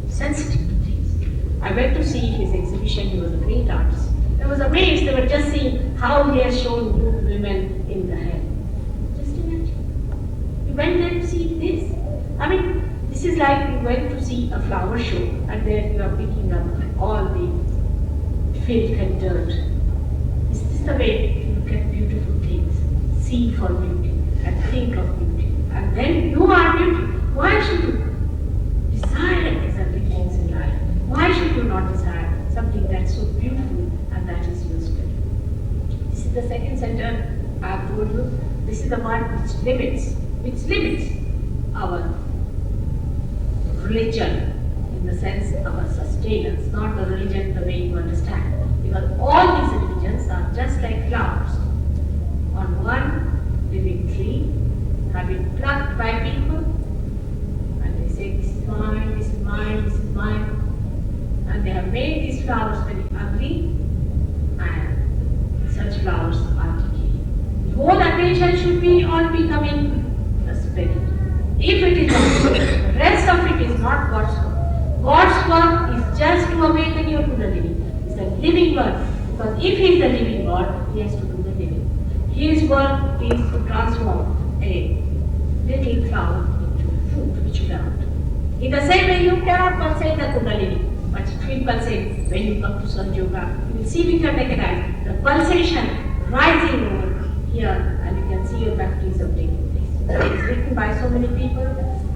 sensitive to things. I went to see his exhibition. He was a great artist. I was amazed. They were just seeing how he has shown nude women in the hair. Just imagine. We went there to see this. I mean, this is like we went to see a flower show, and there you are picking up all the filth and dirt. Is this the way to look at beautiful things? See for beauty and think of beauty. And then you are beauty. Why should you desire exotic things in life? Why should you not desire something that's so beautiful, and that is your spirit? This is the second center I have told you. This is the one which limits our religion, in the sense of our sustenance, not the religion the way you understand. Because all these religions are just like flowers on one living tree, have been plucked by people, and they say, this is mine, this is mine, this is mine. And they have made these flowers very ugly, and such flowers are decaying. The whole attention should be on becoming a spirit. If it is not, the rest of it is not God's work. God's work is just to awaken your if he is the living God, he has to do the living. His work is to transform a little cloud into fruit which you have. In the same way, you cannot pulsate the Kundalini, but it will pulsate when you come to Sahaja Yoga. You will see with your naked eyes the pulsation rising over here, and you can see your baptism taking place. It is written by so many people,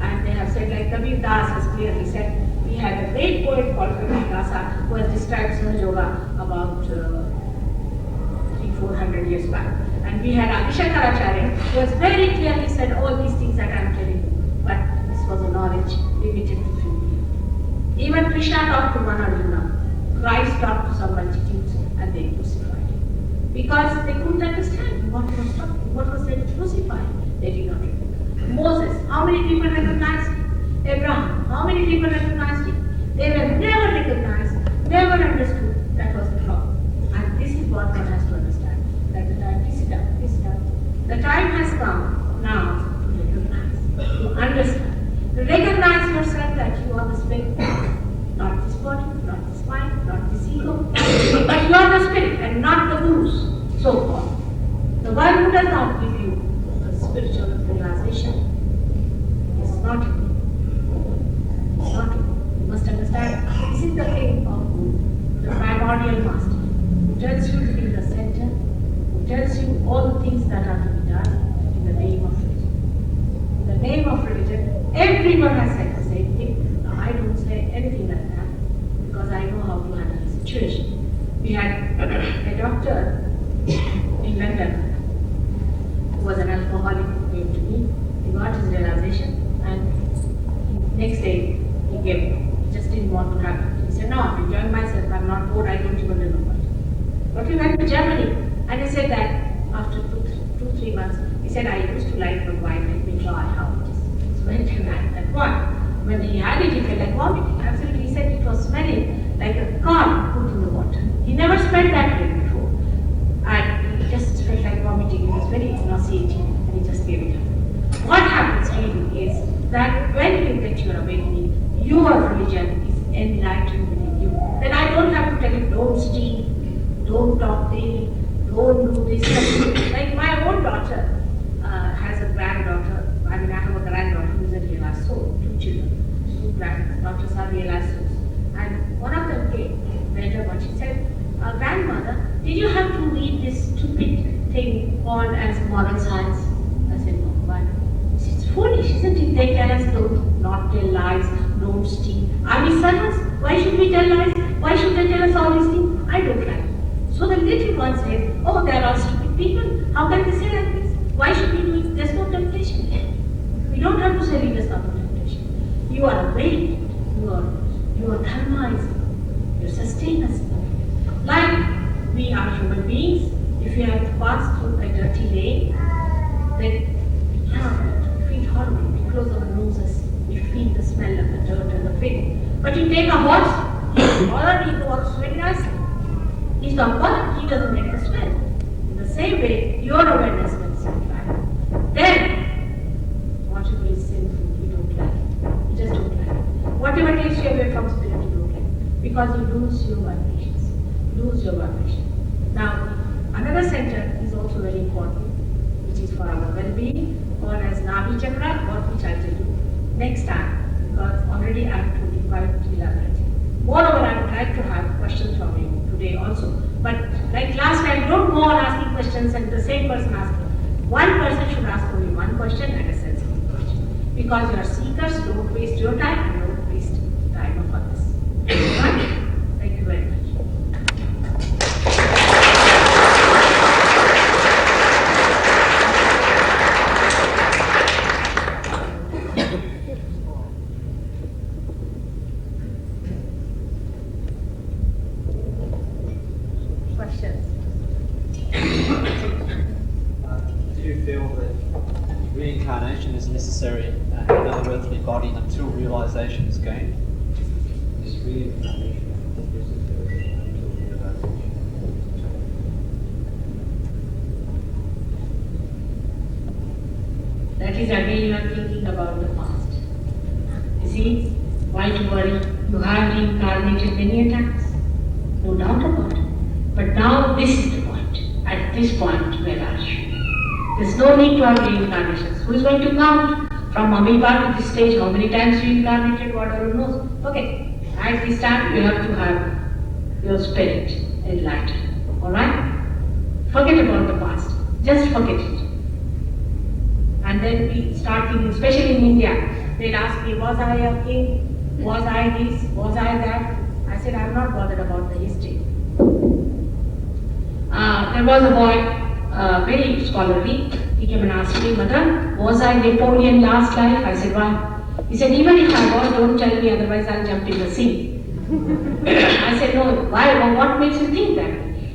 and they have said, like Kabir Das has clearly said, we had a great poet called Kabir Das who has described Sahaja Yoga about 300-400 years back. And we had Abhishakaracharya who has very clearly said all these things that I am telling you, but this was a knowledge limited to few people. Even Krishna talked to one Arjuna, Christ talked to some multitudes, and they crucified him. Because they couldn't understand what was talking, what was said to crucify. They did not remember. Moses, how many people recognized him? Abraham, how many people recognized him? They were never recognized, never understood. That was the problem. And this is what one has to understand. That the time is done. The time has come now to recognize, to understand, to recognize yourself that you are the spirit, not this body, not this mind, not this ego, but you are the spirit and not the gurus, so called. The one who does not give you the spiritual realization is not you. It's not you. You must understand, this is the thing of Guru, the primordial master, who tells you to be the center, who tells you all the things that are to be done in the name of religion. In the name of religion, everyone has said the same thing. Now, I don't say anything like that because I know how to handle the situation. We had a doctor in London who was an alcoholic who came to me. He got his realization, and next day he gave me. He just didn't want to have it. He said, no, I'm enjoying myself, I'm not bored, I don't even remember it. But we went to Germany, and he said that after 2-3 months, he said, I used to like the wine, let me try how it is. So when he had that one, when he had it, he felt like vomiting. Absolutely, he said it was smelling like a corn put in the water. He never smelled that way before. And he just felt like vomiting. It was very nauseating, and he just gave it up. What happens really is that when you get your awakening, your religion is enlightened within you. Then I don't have to tell you, don't steal, don't talk daily, don't do this. Like my own daughter has a granddaughter. I mean, I have a granddaughter who is a realized soul, 2 children. 2 granddaughters are realized souls. And one of them came later, but she said, grandmother, did you have to read this stupid thing called as moral science? I said, no, why? It's foolish, isn't it? They tell us don't not tell lies, don't steal. Are we servants? Why should we tell lies? Why should they tell us all these things? I don't like it. So the little one says, oh, they are all stupid people. How can they say like this? Why should we do it? There's no temptation. We don't have to say lead us not to temptation. You are awake. You are dharmaizing. You sustain us. Like we are human beings. If you have to pass through a dirty lane, then we cannot do it. We feel horrible. We close our noses. We feel the smell of the dirt and the pig. But you take a horse, he already walks very nicely. He's not bothered. He doesn't make the smell. In the same way, your awareness makes you like. Then, whatever is sinful, we don't like it. We just don't like it. Whatever takes you away from spirit, you don't like it. Because you lose your vibrations. Lose your vibration. Now, another center is also very important, which is for our well-being, or as Navi Chakra, which I'll tell you next time, because already I have told you quite elaborately. Moreover, I would like to have questions from you today also. But like last time, don't go on asking questions and the same person asking. One person should ask only one question and a sensible question. Because you are seekers, don't waste your time and don't waste the time of others. Right? Thank you very much. Do you feel that reincarnation is necessary in another earthly body until realization is gained? Is reincarnation necessary until realization? That is again you are thinking about the past. You see, why to worry? You have reincarnated many times. No doubt about it. But now this is the point. At this point, where are you? There's no need to have reincarnations. Who is going to count from amoeba to this stage, how many times you incarnated, whatever knows? Okay, at this time you have to have your spirit enlightened. Alright? Forget about the past. Just forget it. And then we start thinking, especially in India, they'll ask me, was I a king? Was I this? Was I that? I said, I'm not bothered about the history. There was a boy, very scholarly. He came and asked me, Mother, was I Napoleon last life? I said, why? He said, even if I was, don't tell me, otherwise I'll jump in the sea. I said, no, why? Well, what makes you think that?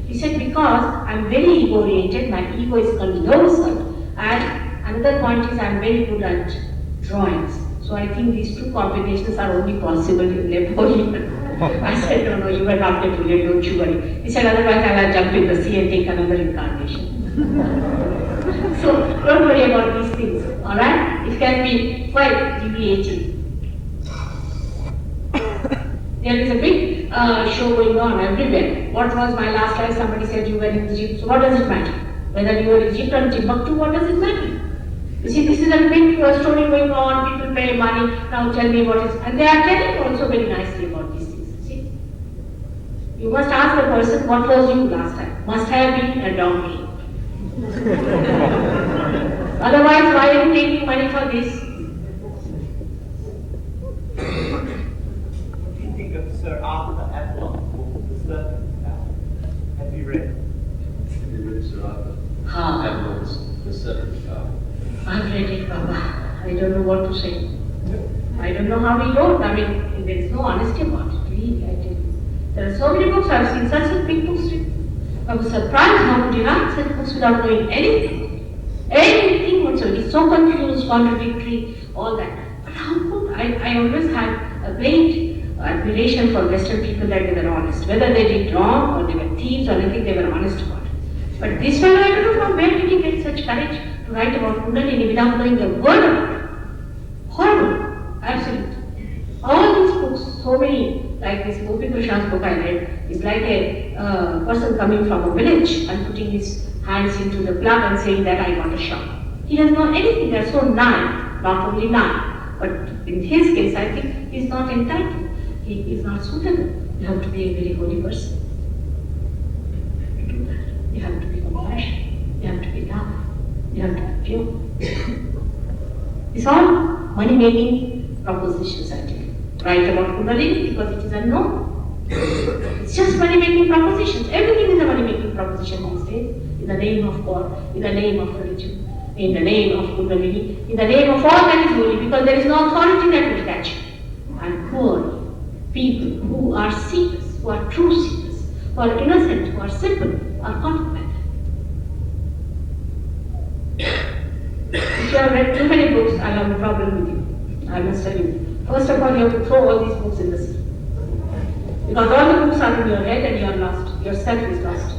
He said, because I'm very ego-oriented, my ego is colossal, and another point is I'm very good at drawings. So I think these two combinations are only possible in Napoleon. I said, no, you were not Napoleon, don't you worry. He said, otherwise I'll jump in the sea and take another incarnation. So don't worry about these things, alright? It can be quite deviating. There is a big show going on everywhere. What was my last life? Somebody said you were in Egypt. So what does it matter? Whether you were in Egypt or Timbuktu, what does it matter? You see, this is a big story going on. People pay money. Now tell me what is. And they are telling also very nicely about these things. See? You must ask the person, what was you last time? Must have been a donkey. Otherwise, why are you taking money for this? Sir Arthur Avalon called The Serpent Power. Have you read? Have you read Sir Arthur Avalon's The Serpent Power? I've read it, Baba. I don't know what to say. I don't know how he wrote. I mean, there is no honesty about it. Really, I tell you. There are so many books. I've seen such a big books. I was surprised how could you write such books without knowing anything. Anything whatsoever. It's so confused, contradictory, all that. But how could I always had a great admiration for Western people that they were honest. Whether they did wrong or they were thieves or anything, they were honest about it. But this fellow, I don't know from where did he get such courage to write about Kundalini without knowing a word about it. Horrible. Absolutely. All these books, so many, like this Gopi Krishna's book I read, is like a person coming from a village and putting his hands into the plug and saying that I got a shock. He doesn't know anything. They're so naive, not only naive, but in his case, I think he's not entitled. He is not suitable. You have to be a very holy person to do that. You have to be compassionate. You have to be love. You have to be pure. It's all money-making propositions, I tell you. Write about Kundalini because it is unknown. It's just money-making propositions. Everything is a money-making proposition these days. In the name of God, in the name of religion, in the name of Kundalini, in the name of all that is holy, because there is no authority that will catch you. And poor people who are seekers, who are true seekers, who are innocent, who are simple, are caught up by that. If you have read too many books, I have a problem with you. I must tell you. First of all, you have to throw all these books in the sea. Because all the books are in your head and you are lost. Yourself is lost.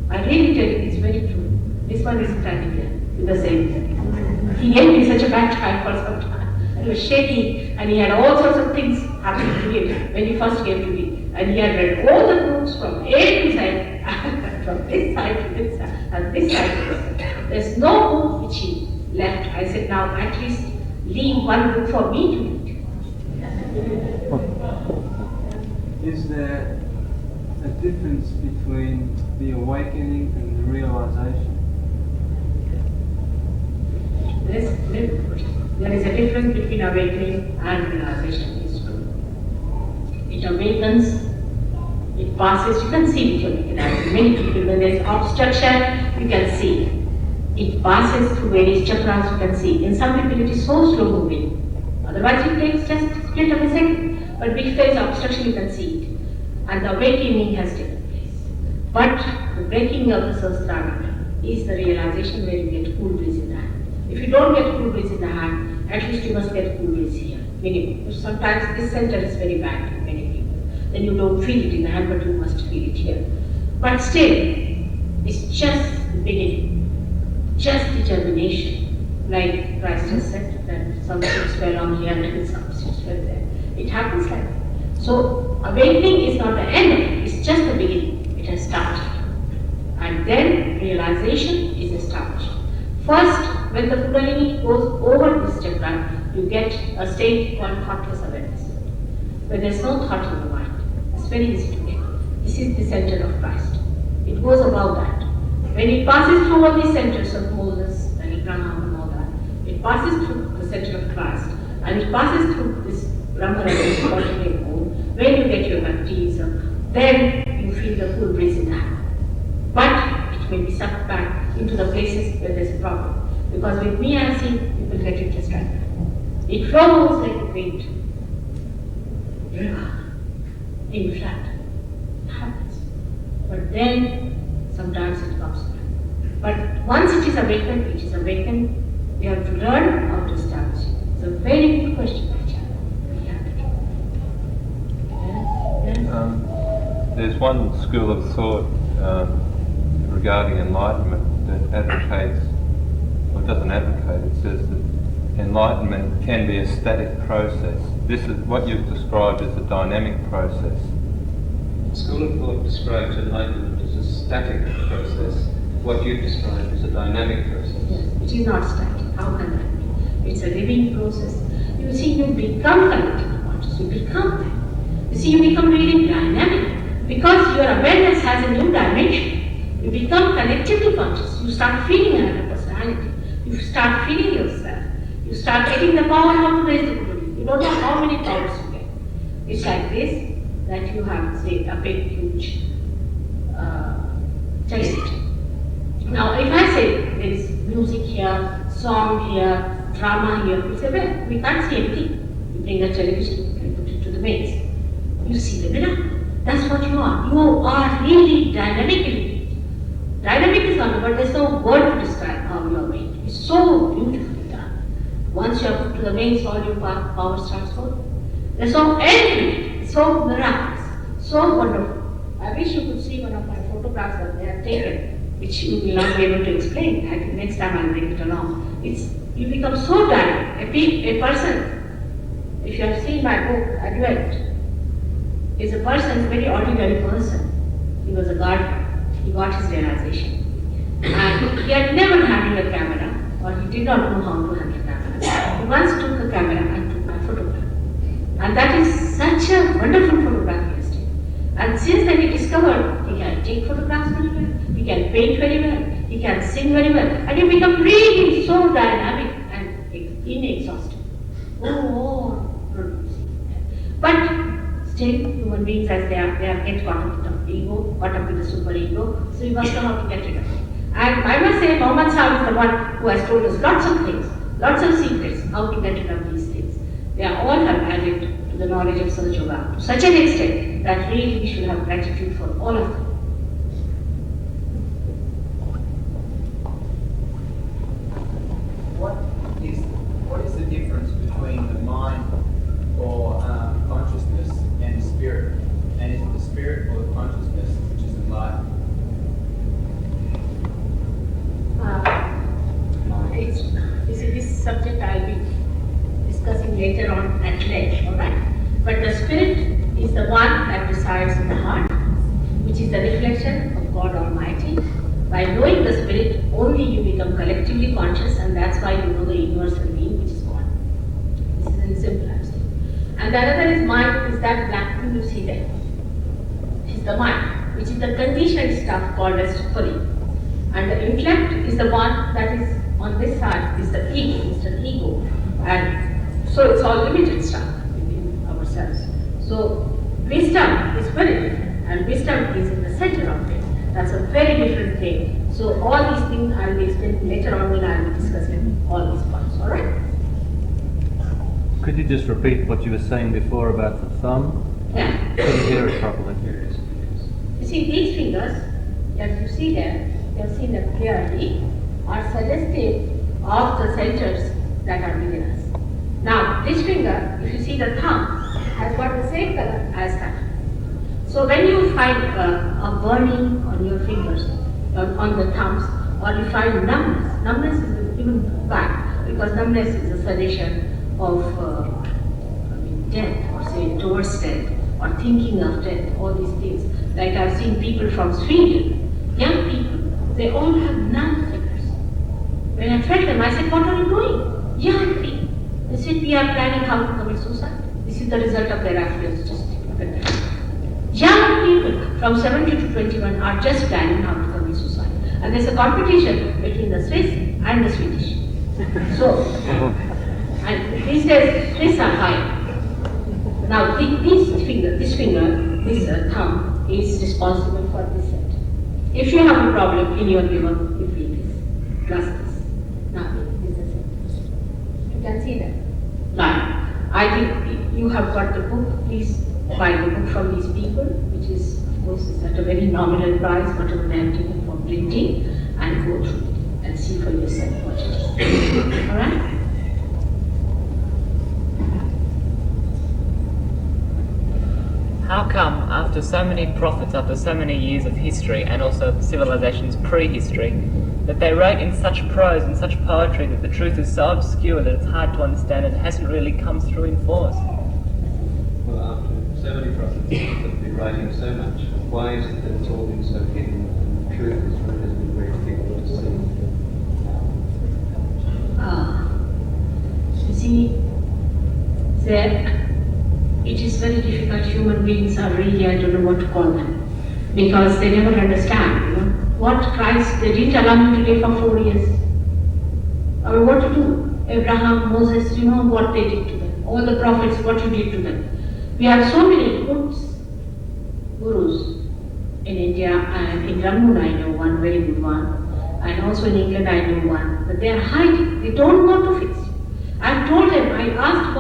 I really tell you, it's very true. This one is standing there with the same thing. He gave me such a bad time for some time. He was shaky and he had all sorts of things happening to him when he first came to me. And he had read all the books from A to Z, from this side to this side, and this side to this side. There's no book which he left. I said, now at least leave one book for me to read. Is there a difference between the awakening and the realization? There is a difference between awakening and realization. It's true. It awakens, it passes, you can see it with your naked eye. Many people, when there is obstruction, you can see it. It passes through various chakras, you can see. In some people it is so slow moving. Otherwise it takes just a split of a second. But if there is obstruction, you can see it. And the awakening has taken place. But the breaking of the sahasrara is the realization where you get cool breeze in the hand. If you don't get cool breeze in the hand, at least you must get cool breeze here. Minimum. Sometimes this center is very bad in many people. Then you don't feel it in the hand, but you must feel it here. But still, it's just the beginning. Just determination. Like Christ has said, that some ships were on here and some ships were there. It happens like that. So, awakening is not the end of it, it's just the beginning. It has started. And then realization is established. First, when the Kundalini goes over this chakra, you get a state called thoughtless awareness, where there's no thought in the mind. It's very easy to get. This is the center of Christ. It goes above that. When it passes through all these centers of Moses and Abraham and all that, it passes through the center of Christ, and it passes through this Brahmaraj, when you get your baptism, then you feel the cool breeze in the hand. But it may be sucked back into the places where there's a problem. Because with me I have seen people get it just like that. It flows like a great river in flat. It happens. But then sometimes it comes back. But once it is awakened, we have to learn how to establish it. It's a very good question, my child. We have to do. There's one school of thought regarding enlightenment that advocates, or doesn't advocate, it says that enlightenment can be a static process. This is what you've described as a dynamic process. School of thought describes enlightenment as a static process. What you describe is a dynamic process. Yes, it is not static. How can that be? It's a living process. You see, you become collective conscious. You become that. You see, you become really dynamic because your awareness has a new dimension. You become collectively conscious. You start feeling another personality. You start feeling yourself. You start getting the power how to raise the Kundalini. You don't know how many powers you get. It's like this, that you have, say, a big, huge chest. Now, if I say there is music here, song here, drama here, you say, well, we can't see anything. You bring a television and put it to the mains. You see the mirror. That's what you are. You are really dynamically. Dynamic is one word, there's no word to describe how you are made. It's so beautifully done. Once you are put to the mains, all your power starts flowing. There's no end to it. It's so miraculous, so wonderful. I wish you could see one of my photographs that they have taken, which you will not be able to explain. I think next time I'll bring it along. You become so dynamic. A person, if you have seen my book, Advent, is a person, a very ordinary person. He was a gardener. He got his realization. And he had never handled a camera, or he did not know how to handle a camera. He once took a camera and took my photograph. And that is such a wonderful photograph he has taken. And since then he discovered he can take photographs very well, he can paint very well, he can sing very well, and he become really so dynamic and inexhaustible. Producing. But still, human beings as they get caught up with the ego, caught up with the super ego, so we must know how to get rid of it. And I must say, Mohammed Sahib is the one who has told us lots of things, lots of secrets, how to get rid of these things. They are all have added to the knowledge of Sahaja Yoga to such an extent that really we should have gratitude for all of them. What is the difference between the mind or consciousness and the spirit? And is it the spirit or the consciousness which is enlightened? You see, this subject I'll be discussing later on at length, alright? But the spirit is the one that resides in the heart, which is the reflection of God Almighty. By knowing the spirit, only you become collectively conscious, and that's why you know the universal being, which is God. This is in simple understanding. And the other is mind, is that black thing you see there. Is the mind, which is the conditioned stuff called as suffering. And the intellect is the one that is on this side, is the ego, Mr. Ego. And so it's all limited stuff within ourselves. So wisdom is very different, and wisdom is in the center of it. That's a very different thing. So all these things I will explain later on when I will be discussing all these points, alright? Could you just repeat what you were saying before about the thumb? Yeah. Couldn't hear it properly. You see, these fingers, as you see them, you have seen them clearly, are suggestive of the centers that are within us. Now, this finger, if you see the thumb, has got the same color as that. So when you find a burning on your fingers, on the thumbs, or you find numbness is even bad, because numbness is a suggestion of death, or say towards death, or thinking of death, all these things. Like I've seen people from Sweden, young people, they all have none figures. When I fed them, I said, what are you doing? Young people. They said, we are planning how to commit suicide. This is the result of their affluence. Just look at that. Young people from 70 to 21 are just planning how to commit suicide. And there's a competition between the Swiss and the Swedish. So, and these days, Swiss are higher. Now, this thumb is responsible for this set. If you have a problem in your liver, you feel this, plus this. Now, this is it. You can see that. Now, I think you have got the book. Please buy the book from these people, which is, of course, is at a very nominal price, whatever they have taken for printing, and go through it and see for yourself what it is. All right? How come, after so many prophets, after so many years of history, and also civilization's prehistory, that they wrote in such prose and such poetry that the truth is so obscure that it's hard to understand and it hasn't really come through in force? Well, after so many prophets that have been writing so much, why is it that it's all been so hidden and the truth has been very difficult to see? You see, it is very difficult. Human beings are really, I don't know what to call them, because they never understand, you know. What Christ, they didn't allow me to live for 4 years. I mean, what to do? Abraham, Moses, you know what they did to them. All the prophets, what you did to them. We have so many good gurus in India, and in Jammu I know one very good one, and also in England I know one, but they are hiding. They don't want to fix you. I've told them, I asked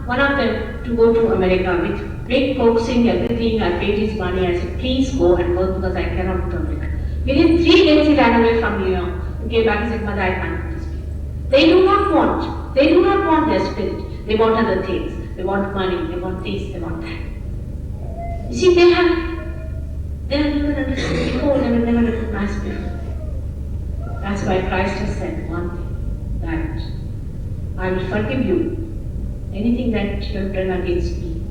one of them to go to America with big coaxing, everything. I paid his money. I said, please go and work because I cannot go to America. Within 3 days he ran away from New York. He came back and said, Mother, I can't do this. They do not want their spirit. They want other things. They want money, they want this, they want that. You see, they have never understood before, they were never recognized before. That's why Christ has said one thing, that I will forgive you anything that you have done against me,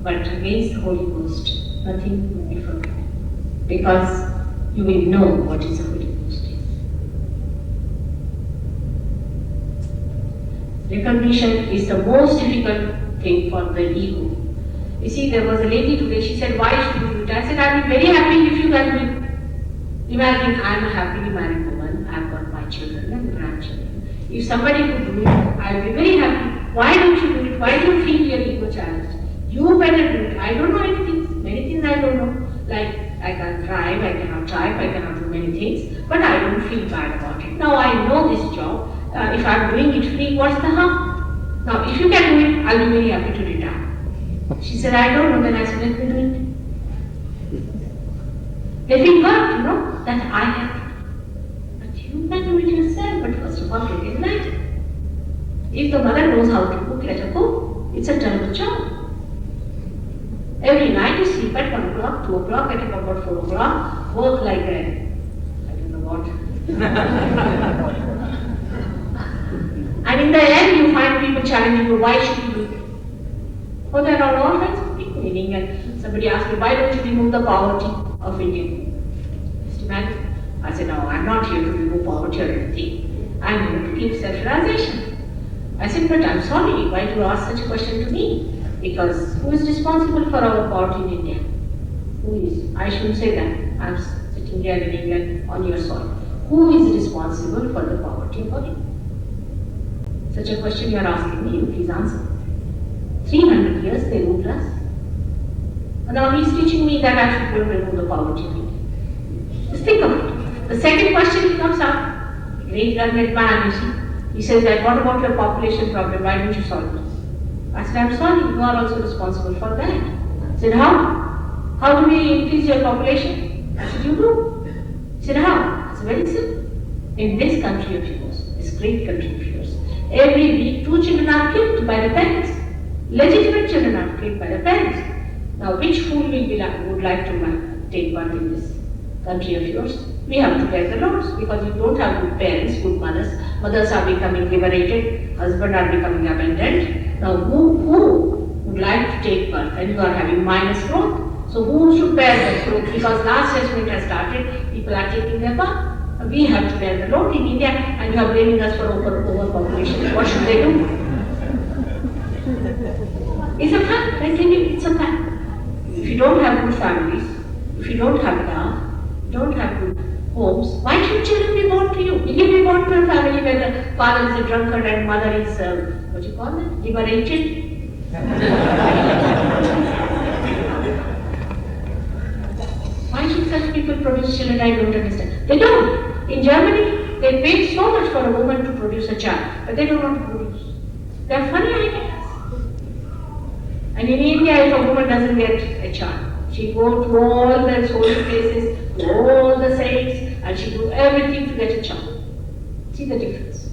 but against the Holy Ghost, nothing will be forgiven, because you will know what is the Holy Ghost is. Recognition is the most difficult thing for the ego. You see, there was a lady today, she said, why should you do it? I said, I'll be very happy if you can do it. Imagine, I'm a happily married woman, I've got my children and grandchildren. If somebody could do it, I'll be very happy. Why don't you do it? Why do you feel your ego challenged? You better do it. I don't know anything, many things I don't know. Like, I can drive, I cannot do many things, but I don't feel bad about it. Now I know this job. If I'm doing it free, what's the harm? Now, if you can do it, I'll be very happy to retire. She said, I don't know. Then I said, let me do it. They feel hurt, you know, that I have to. But you can do it yourself, but first of all, get enlightened. If the mother knows how to cook, let her cook. It's a terrible job. Every night you sleep at 1 o'clock, 2 o'clock, get up about 4 o'clock, work like a, I don't know what. And in the end, you find people challenging you, why should you do it? Oh, there are all kinds of people in England. Somebody asked me, why don't you remove the poverty of India? Just imagine. I said, no, I'm not here to remove poverty or anything. I'm here to give self-realization. I said, but I'm sorry, why do you ask such a question to me? Because who is responsible for our poverty in India? Who is? I shouldn't say that. I'm sitting here in England on your soil. Who is responsible for the poverty of India? Such a question you are asking me, you please answer. 300 years they ruled us. And now he is teaching me that I should go and remove the poverty of India. Just think of it. The second question comes up. The great learned man, you see. He says that, what about your population problem? Why don't you solve it? I said, I'm sorry, you are also responsible for that. He said, how? How do we increase your population? I said, you do. He said, how? It's very simple. In this country of yours, this great country of yours, every week 2 children are killed by the parents. Legitimate children are killed by the parents. Now, which fool would like to take part in this country of yours? We have to get the laws, because you don't have good parents, good mothers. Mothers are becoming liberated, husbands are becoming abandoned. Now, who would like to take birth? And you are having minus growth. So who should bear the fruit? Because last judgment has started, people are taking their part. We have to bear the load in India, and you are blaming us for overpopulation. What should they do? It's a fact, I tell you, it's a fact. If you don't have good families, if you don't have love, don't have good homes, why should children be born to you? Will you be born to a family where the father is a drunkard and mother is, what do you call it, liberated? Why should such people produce children? I don't understand. They don't. In Germany, they pay so much for a woman to produce a child, but they don't want to produce. They are funny ideas. And in India, if a woman doesn't get a child, she goes to all the social places, to all the saints, and she do everything to get a child. See the difference.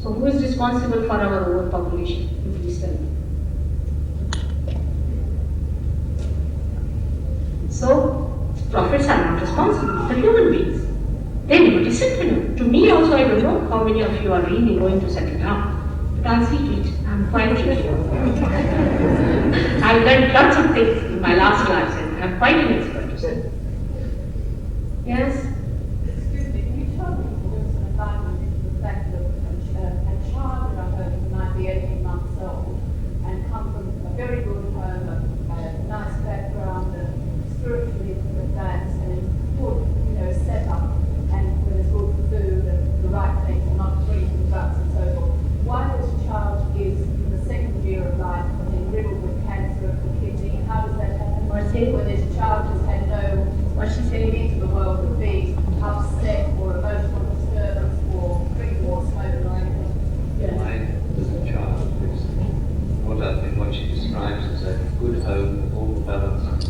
So who is responsible for our overpopulation? You please tell me. So, prophets are not responsible, they're human beings. They never discipline. To me also, I don't know how many of you are really going to settle down. But I'll see to it. I'm quite sure. I've learned lots of things in my last life and I'm quite an expert. Yes? Excuse me, can you tell me what's an environment into the fact that a child that I heard who might be 18 months old and come from a very good home, a nice background, spiritually advanced and is good, set up, and where there's good food and the right things and not drinking drugs and so forth. Why this child is in the second year of life and riddled with cancer of the kidney? How does that happen? When this child has had no, what she's saying into the world of being upset or emotional disturbance or drinking or smoking or anything? Why does the child, who's what she describes as a good home with all the balance,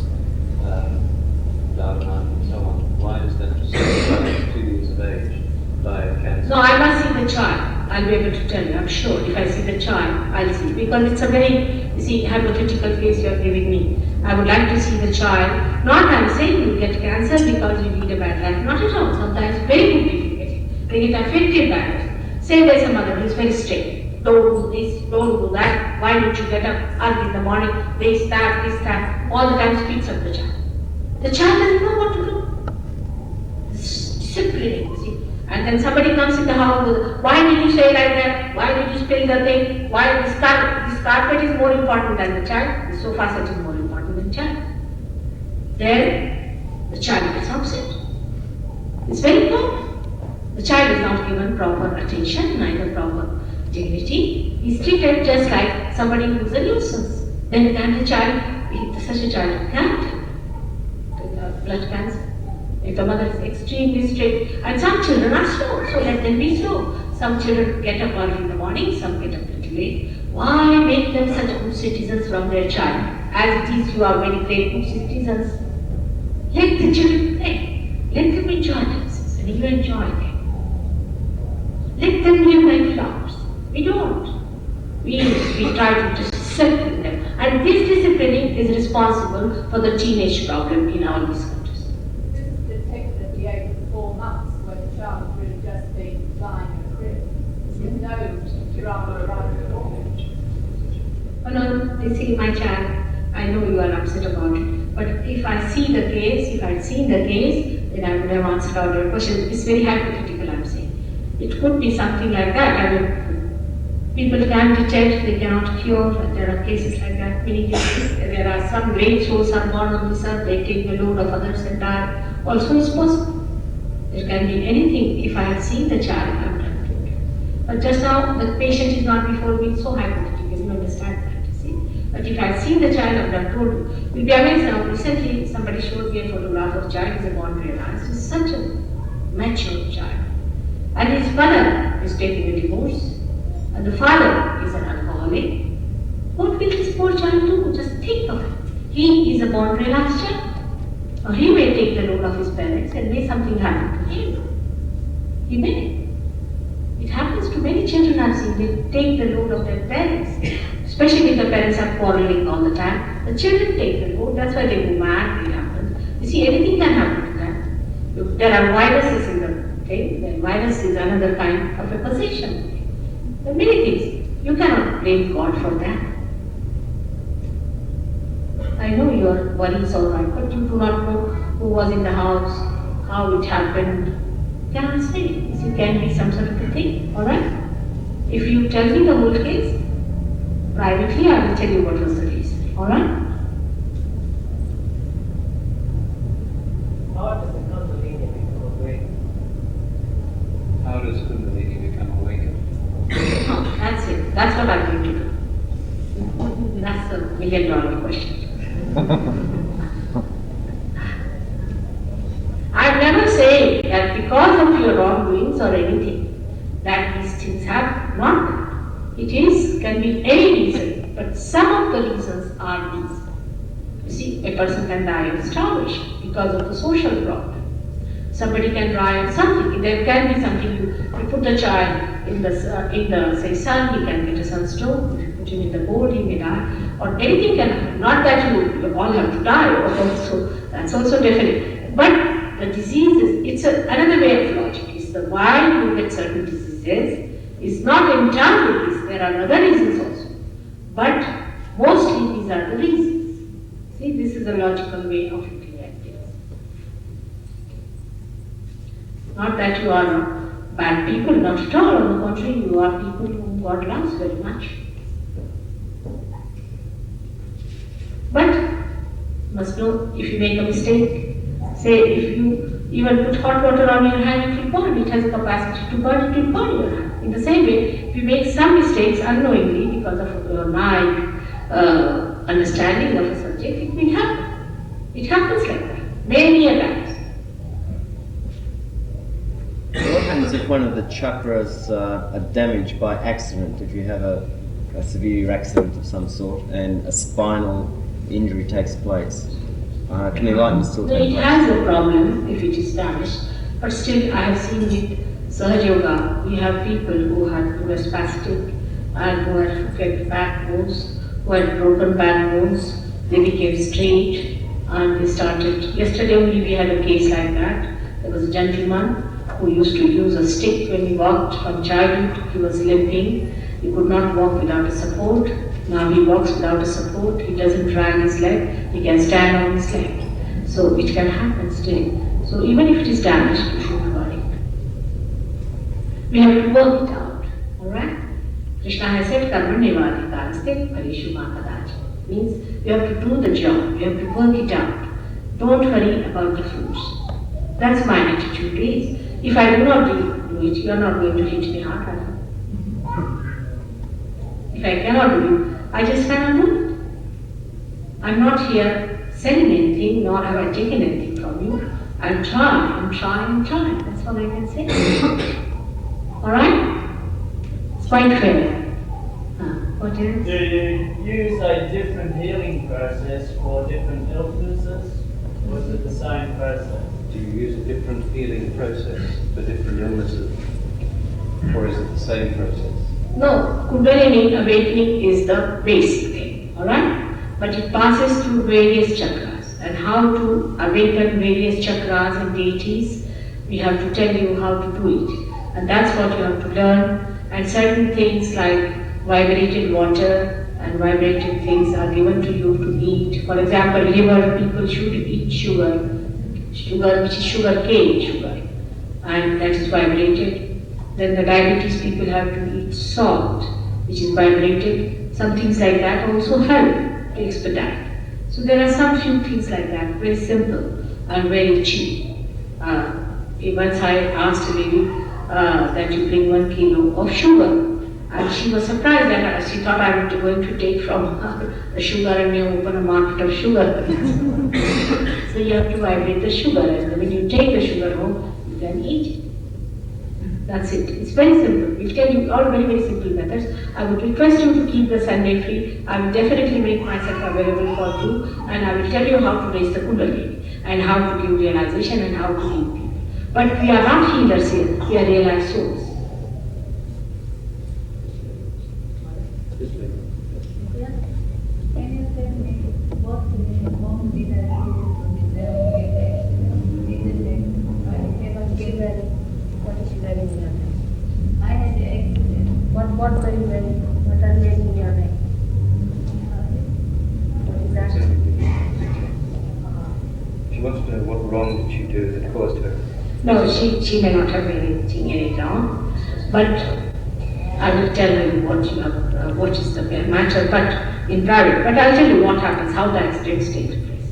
dharma and so on, why does that child 2 years of age die of cancer? No, I must see the child. I'll be able to tell you, I'm sure. If I see the child, I'll see. Because it's a very, hypothetical case you're giving me. I would like to see the child. Not I'm saying you get cancer because you lead a bad life. Not at all. Sometimes very good people get it. They get affected by it. Say there's a mother who's very strict. Don't do this, don't do that. Why don't you get up early in the morning? This, that. All the time speaks of the child. The child doesn't know what to do. It's disciplining, see. And then somebody comes in the house with, why did you say like that? Why did you spill the thing? Why this carpet is more important than the child? The sofa set is more important than the child. Then the child gets upset. It's very common. The child is not given proper attention, neither proper dignity. He's treated just like somebody who's a nuisance. Then again the child, such a child can't have blood cancer. If the mother is extremely strict, and some children are slow, so let them be slow. Some children get up early in the morning, some get up a little late. Why make them such good citizens from their child? As it is, you are very great good citizens. Let the children play. Let them enjoy themselves, and you enjoy them. Let them live like flowers. We don't. We try to discipline them. And this disciplining is responsible for the teenage problem in all these countries. Detected at the age of 4 months when the child has really just been lying in a crib. There's no drama around it at all. Oh no, they see my child, I know you are upset about it. But if I see the case, if I'd seen the case, then I would have answered all your questions. It's very hypothetical, I'm saying. It could be something like that. I mean, people can detect, they cannot cure. There are cases like that, many cases. There are some great souls are born on this earth, they take the load of others and die. Also it's possible. There can be anything. If I have seen the child, I would have told you. But just now, the patient is not before me, it's so hypothetical, you understand that, you see. But if I have seen the child, I would have told you. You'll be amazed now. Recently, somebody showed me a photograph of child, he's born realized. He's such a mature child. And his mother is taking a divorce. And the father is an alcoholic. What will this poor child do? Just think of it. He is a born realized child. Or he may take the load of his parents and may something happen to him. He may. It happens to many children I've seen. They take the load of their parents. Especially if the parents are quarreling all the time. The children take the load. That's why they go mad. It happens. You see, anything can happen to them. There are viruses in the thing. The virus is another kind of a possession. There are many things. You cannot blame God for that. I know worry is all right, but you do not know who was in the house, how it happened. Cannot say. It can be some sort of a thing, all right? If you tell me the whole case, privately I will tell you what was the case, all right? How does the Kundalini become awakened? How does Kundalini become awakened? That's it. That's what I'm going to do. That's the $1 million question. I'm never saying that because of your wrongdoings or anything, that these things have not. It can be any reason, but some of the reasons are these. You see, a person can die of starvation because of the social problem. Somebody can die of something. There can be something, you put the child in the say sun, he can get a sunstroke. If you put him in the cold, he may die. Or anything can happen. Not that you all have to die, that's also definite. But the disease it's another way of logic. Is the why you get certain diseases is not entirely this. There are other reasons also. But mostly these are the reasons. See, this is a logical way of looking at things. Not that you are bad people, not at all. On the contrary, you are people whom God loves very much. But you must know, if you make a mistake, say if you even put hot water on your hand, it will burn. It has a capacity to burn, it will burn your hand. In the same way, if you make some mistakes unknowingly because of your naive understanding of a subject, it will happen. It happens like that, many a times. What happens if one of the chakras are damaged by accident, if you have a severe accident of some sort and a spinal injury takes place? Can enlightenment still take place? It has a problem if it is damaged, but still I have seen with Sahaja Yoga, we have people who were spastic and who had get backbones, who had broken backbones, they became straight and they started. Yesterday only we had a case like that. There was a gentleman who used to use a stick when he walked from childhood. He was limping. He could not walk without a support. Now he walks without a support. He doesn't drag his leg. He can stand on his leg. So it can happen still. So even if it is damaged, you should be worried. We have to work it out. Alright? Krishna has said, Karma Nevadikaste Parishu Makadachi. Means you have to do the job. You have to work it out. Don't worry about the fruits. That's my attitude is. If I do not do it, you are not going to hit me hard. If I cannot do it, I just cannot do it. I'm not here selling anything, nor have I taken anything from you. I'll try and try and try. That's all I can say. Alright? It's quite fair. What else? Do you use a different healing process for different illnesses, or is it the same process? Do you use a different healing process for different illnesses, or is it the same process? No, Kundalini awakening is the basic thing, alright? But it passes through various chakras, and how to awaken various chakras and deities, we have to tell you how to do it. And that's what you have to learn, and certain things like vibrated water and vibrated things are given to you to eat. For example, liver, people should eat sugar which is sugar cane sugar, and that is vibrated. Then the diabetes people have to eat salt, which is vibrated. Some things like that also help to expedite. So there are some few things like that, very simple and very cheap. Once I asked a lady that you bring 1 kilo of sugar, and she was surprised that she thought I was going to take from the sugar and you open a market of sugar. So you have to vibrate the sugar, and when you take the sugar home, you can eat it. That's it. It's very simple. We'll tell you all very, very simple methods. I would request you to keep the Sunday free. I will definitely make myself available for you, and I will tell you how to raise the Kundalini, and how to give realization, and how to heal people. But we are not healers here, we are realized souls. I had an accident. What were you wearing? What are you wearing in your neck? What is that? No, she may not have anything any wrong, but I will tell you what is the matter, but in private. But I'll tell you what happens, how the accidents take place.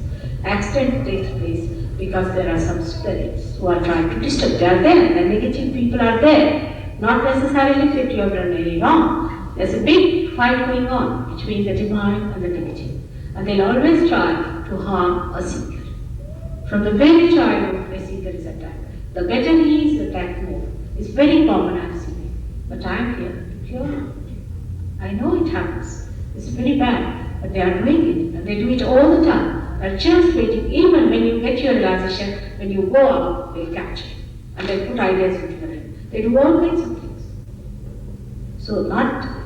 Accident takes place because there are some spirits who are trying to disturb. They are there, the negative people are there. Not necessarily that you have done any wrong. There's a big fight going on between the divine and the negative. And they'll always try to harm a seeker. From the very childhood, a seeker is attacked. The better he is, the attack more. It's very common, I've seen it. But I'm here to cure it. I know it happens. It's very bad, but they are doing it, and they do it all the time. They're just waiting. Even when you get your realization, when you go out, they'll catch you. And they put ideas into your head. They do all kinds of things. So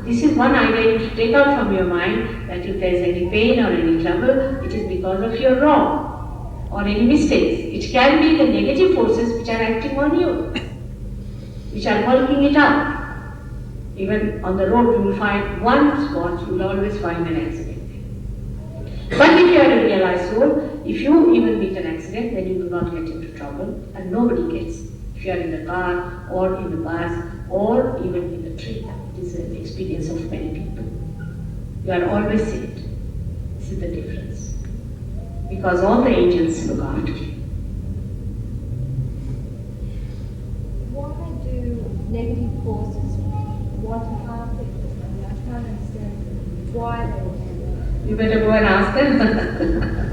this is one idea you should take out from your mind, that if there is any pain or any trouble, it is because of your wrong or any mistakes. It can be the negative forces which are acting on you, which are working it out. Even on the road, you will find one spot, you will always find an accident. But if you are a realized soul, if you even meet an accident, then you do not get into trouble, and nobody gets. If you are in the car, or in the bus, or even in the train. It is an experience of many people. You are always saved. This is the difference. Because all the angels look after you. Why do negative forces want to harm people? I mean, I can't understand why they would do that. You better go and ask them.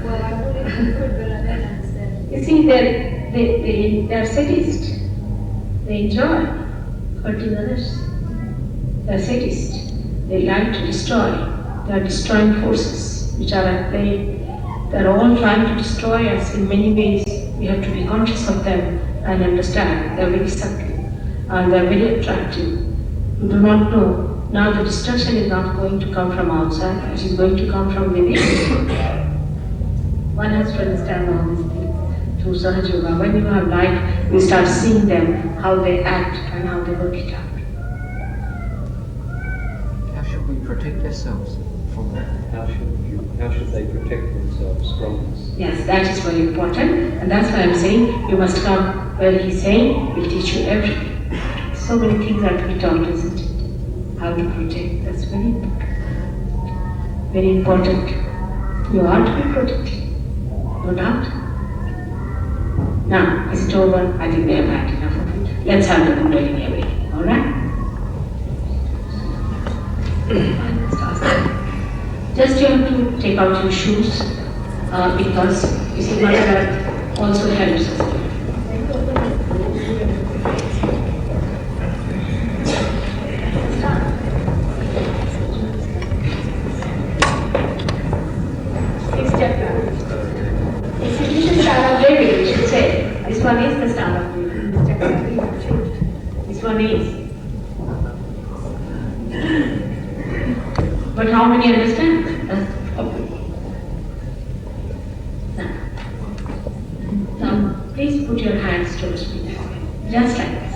Well, I would if you could, but I don't understand. You see, they're sadists. They enjoy hurting others. They're sadists. They like to destroy. They are destroying forces which are at play. They're all trying to destroy us in many ways. We have to be conscious of them and understand. They're very subtle and they're very attractive. You do not know. Now the destruction is not going to come from outside, it is going to come from within. One has to understand all these things through Sahaja Yoga. When you have light, you start seeing them, how they act and how they work it out. How should we protect ourselves from that? How should they protect themselves from this? Yes, that is very important, and that's why I'm saying you must come where he's saying we'll teach you everything. So many things are to be taught, isn't it? How to protect, that's very important. Very important. You are to be protected, no doubt. Now, is it over? I think we have had enough of it. Let's have the Kundalini awakening, alright? Just you have to take out your shoes because you see Mother Earth also helps us. Devi, we should say. This one is the star of Devi. This one is. But how many understand? That's the problem. Now, please put your hands towards me. Just like that.